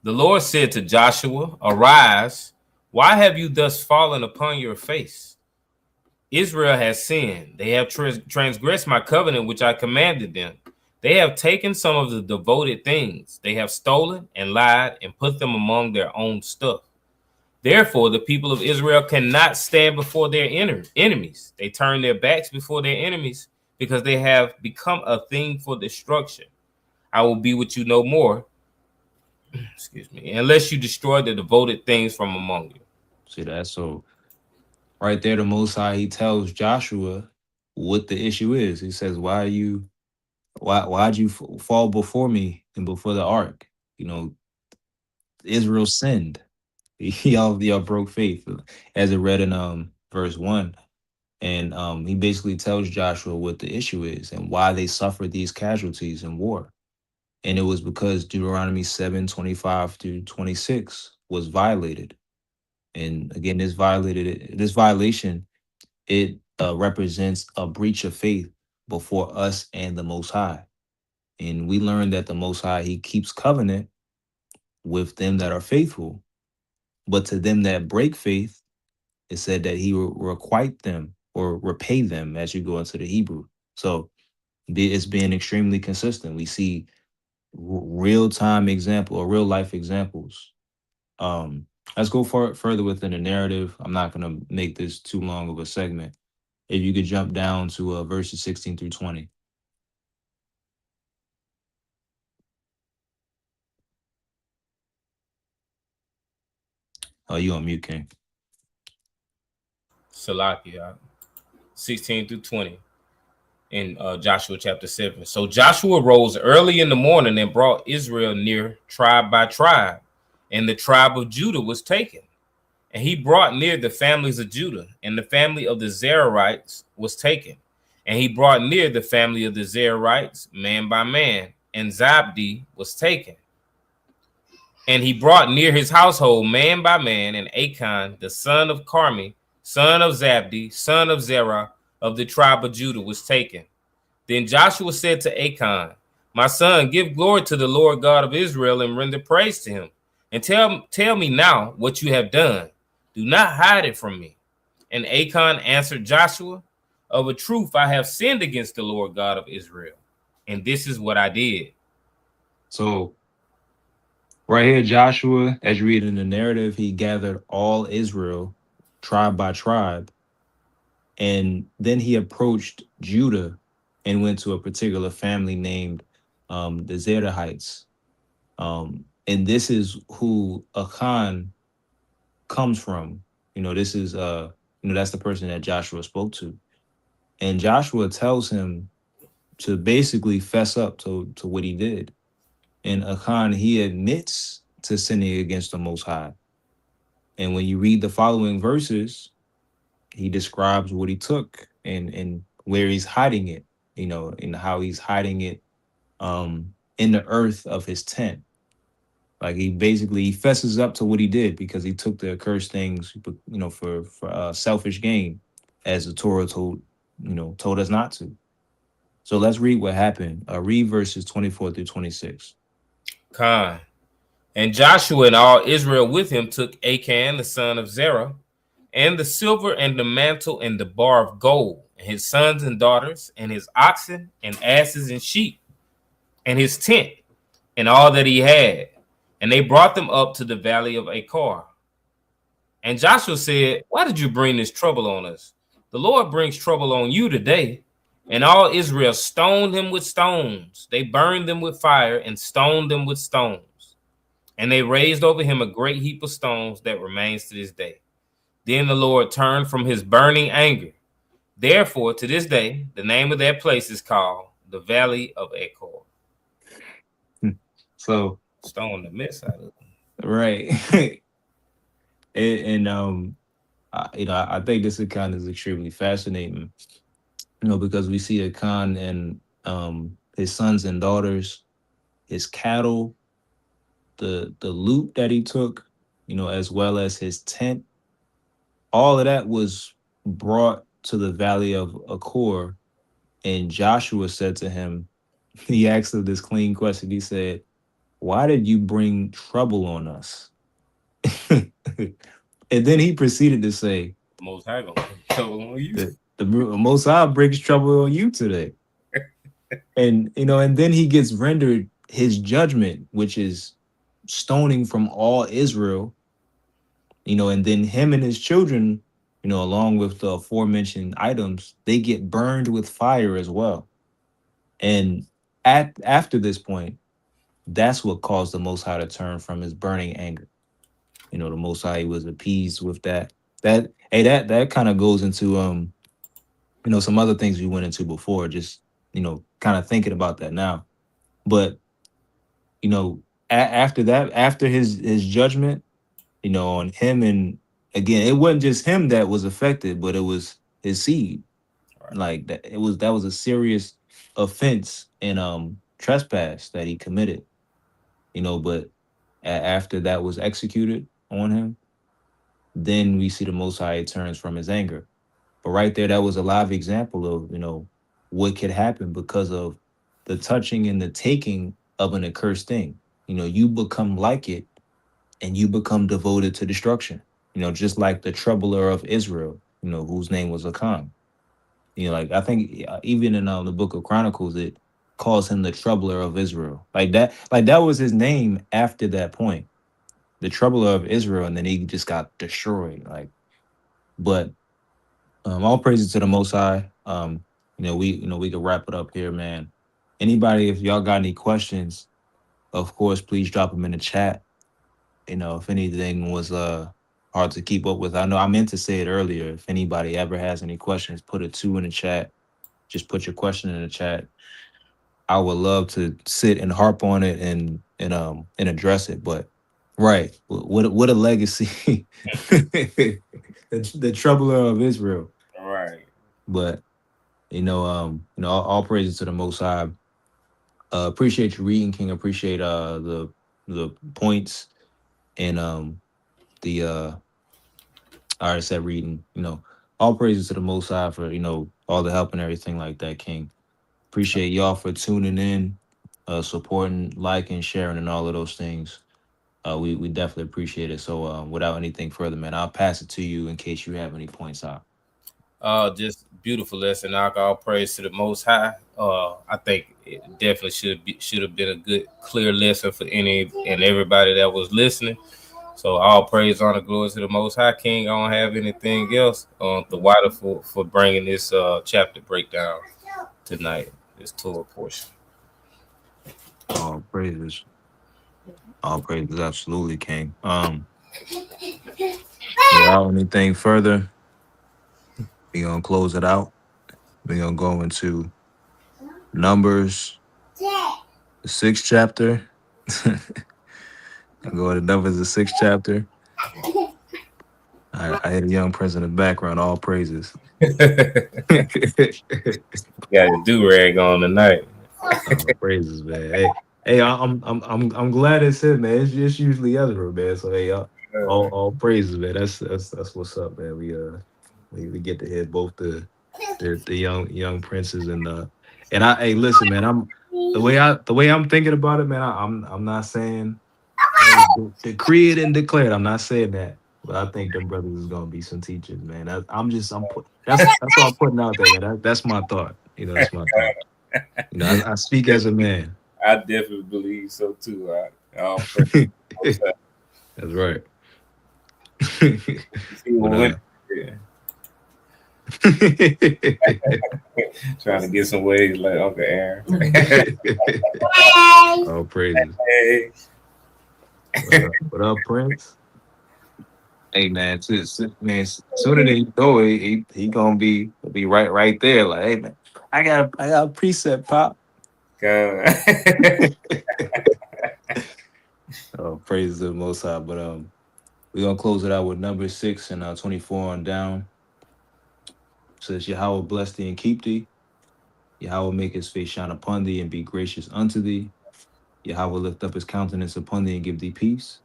The Lord said to Joshua, Arise, why have you thus fallen upon your face? Israel has sinned. They have transgressed my covenant which I commanded them. They have taken some of the devoted things. They have stolen and lied and put them among their own stuff. Therefore, the people of Israel cannot stand before their enemies. They turn their backs before their enemies because they have become a thing for destruction. I will be with you no more, excuse me, unless you destroy the devoted things from among you. See that? So right there, the Most High, he tells Joshua what the issue is. He says, why'd you fall before me and before the ark? Israel sinned. Y'all broke faith, as it read in verse 1. And he basically tells Joshua what the issue is and why they suffered these casualties in war. And it was because Deuteronomy 7:25 through 26 was violated. And again, this violation, it represents a breach of faith before us and the Most High. And we learned that the Most High, he keeps covenant with them that are faithful. But to them that break faith, it said that he will requite them or repay them, as you go into the Hebrew. So it's being extremely consistent. We see real time example or real life examples. Let's go further within the narrative. I'm not going to make this too long of a segment. If you could jump down to verses 16 through 20. Oh, you on mute, King. Salakia, 16 through 20 in Joshua chapter 7. So Joshua rose early in the morning and brought Israel near tribe by tribe, and the tribe of Judah was taken. And he brought near the families of Judah, and the family of the Zerahites was taken. And he brought near the family of the Zerahites, man by man, and Zabdi was taken. And he brought near his household, man by man, and Achan, the son of Carmi, son of Zabdi, son of Zerah, of the tribe of Judah, was taken. Then Joshua said to Achan, My son, give glory to the Lord God of Israel and render praise to him. And tell me now what you have done. Do not hide it from me. And Achan answered Joshua, Of a truth, I have sinned against the Lord God of Israel. And this is what I did. So right here, Joshua, as you read in the narrative, he gathered all Israel, tribe by tribe. And then he approached Judah and went to a particular family named the Zerahites. And this is who Achan comes from. This is that's the person that Joshua spoke to. And Joshua tells him to basically fess up to what he did. And Achan, he admits to sinning against the Most High. And when you read the following verses, he describes what he took and where he's hiding it, and how he's hiding it in the earth of his tent. Like he fesses up to what he did because he took the accursed things, for selfish gain, as the Torah told us not to. So let's read what happened. Read verses 24 through 26. Khan. And Joshua and all Israel with him took Achan, the son of Zerah, and the silver and the mantle and the bar of gold, and his sons and daughters, and his oxen and asses and sheep, and his tent, and all that he had. And they brought them up to the valley of Achor. And Joshua said, why did you bring this trouble on us? The Lord brings trouble on you today. And all Israel stoned him with stones. They burned them with fire and stoned them with stones. And they raised over him a great heap of stones that remains to this day. Then the Lord turned from his burning anger. Therefore, to this day, the name of that place is called the Valley of Achor. So Stone the mess out of them. right. I think this account is extremely fascinating, because we see Achan and his sons and daughters, his cattle, the loot that he took, as well as his tent. All of that was brought to the valley of Achor, and Joshua said to him, he asked him this clean question. He said, "Why did you bring trouble on us?" And then he proceeded to say, The Most High gonna bring trouble on you. the Most High brings trouble on you today. And then he gets rendered his judgment, which is stoning from all Israel, and then him and his children, along with the aforementioned items, they get burned with fire as well. And after this point, that's what caused the Most High to turn from his burning anger. The Most High was appeased with that. That kind of goes into some other things we went into before, just kind of thinking about that now. But after that, after his judgment, on him, and again, it wasn't just him that was affected, but it was his seed. Right. Like that was a serious offense and trespass that he committed. But after that was executed on him, then we see the Most High turns from his anger. But right there, that was a live example of what could happen because of the touching and the taking of an accursed thing. You become like it, and you become devoted to destruction. Just like the troubler of Israel, whose name was Achan. Like I think even in the Book of Chronicles, it calls him the troubler of Israel. Like that was his name after that point, the troubler of Israel, and then he just got destroyed. But all praises to the Most High. We can wrap it up here, man. Anybody, if y'all got any questions, of course, please drop them in the chat. If anything was hard to keep up with, I know I meant to say it earlier. If anybody ever has any questions, put a 2 in the chat. Just put your question in the chat. I would love to sit and harp on it and address it. But right, what a legacy, the troubler of Israel. All right. But all praises to the Most High. Appreciate you reading, King. Appreciate the points and the I already said reading. All praises to the Most High for all the help and everything like that, King. Appreciate y'all for tuning in, supporting, liking, sharing, and all of those things. We definitely appreciate it. So without anything further, man, I'll pass it to you in case you have any points out. Just beautiful lesson. All praise to the Most High. I think it definitely should have been a good, clear lesson for any and everybody that was listening. So all praise, honor, glory to the Most High. King, I don't have anything else. The wider for bringing this chapter breakdown tonight. This Torah portion. All praises, absolutely, King. Without anything further, we're gonna close it out. We're gonna go into Numbers, the 6th chapter. Go to Numbers, the 6th chapter. I had a young prince in the background. All praises. Got a do-rag on tonight. Praises, man. Hey, I'm glad it's him, man. It's usually Ezra, man. So hey, all praises, man. That's what's up, man. We get to hear both the young princes and hey, listen, man. The way I'm thinking about it, man. I'm not saying hey, decree it and declare it. I'm not saying that, but I think them brothers is gonna be some teachers, man. That's what I'm putting out there, man. That's my thought. That's my thought. I speak as a man. I definitely believe so too. That's right. Trying to get some ways like Uncle Aaron. All praises. Hey. What up, Prince? Hey man, man. Sooner than you know, he gonna be right there. Like, hey man, I got a precept, Pop. Oh, praise the Most High. But we're gonna close it out with number 6 and 24 on down. It says, Yahweh bless thee and keep thee. Yahweh make his face shine upon thee and be gracious unto thee. Yahweh lift up his countenance upon thee and give thee peace.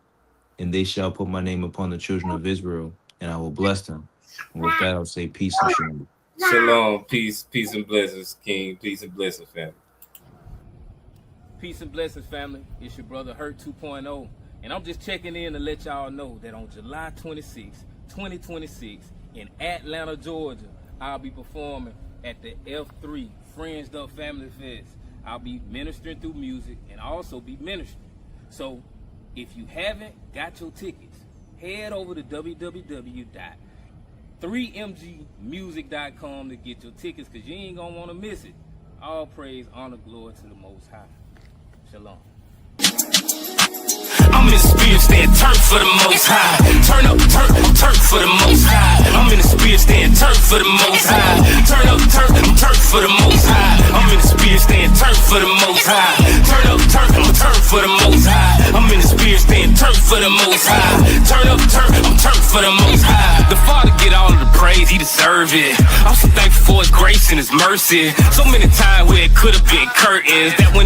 And they shall put my name upon the children of Israel, and I will bless them. And with that, I'll say peace and shalom. Shalom, peace and blessings, King. Peace and blessings, family. Peace and blessings, family. It's your brother Hurt 2.0, and I'm just checking in to let y'all know that on July 26, 2026, in Atlanta, Georgia, I'll be performing at the F3 Friends Up Family Fest. I'll be ministering through music and also be ministering. So if you haven't got your tickets, head over to www.3mgmusic.com to get your tickets, because you ain't going to want to miss it. All praise, honor, glory to the Most High. Shalom. I'm in the spirit, stand turf for the Most High. Turn up, turf for the Most High. I'm in the spirit, stand turf for the Most High. Turn up, turf for the Most High. I'm in the spirit, stand turf for the Most High. Turn up, turf for the Most High. I'm in the spirit, stand turf for the Most High. Turn up, turf for the Most High. The Father get all of the praise, he deserve it. I'm so thankful for his grace and his mercy. So many times where it could have been curtains that when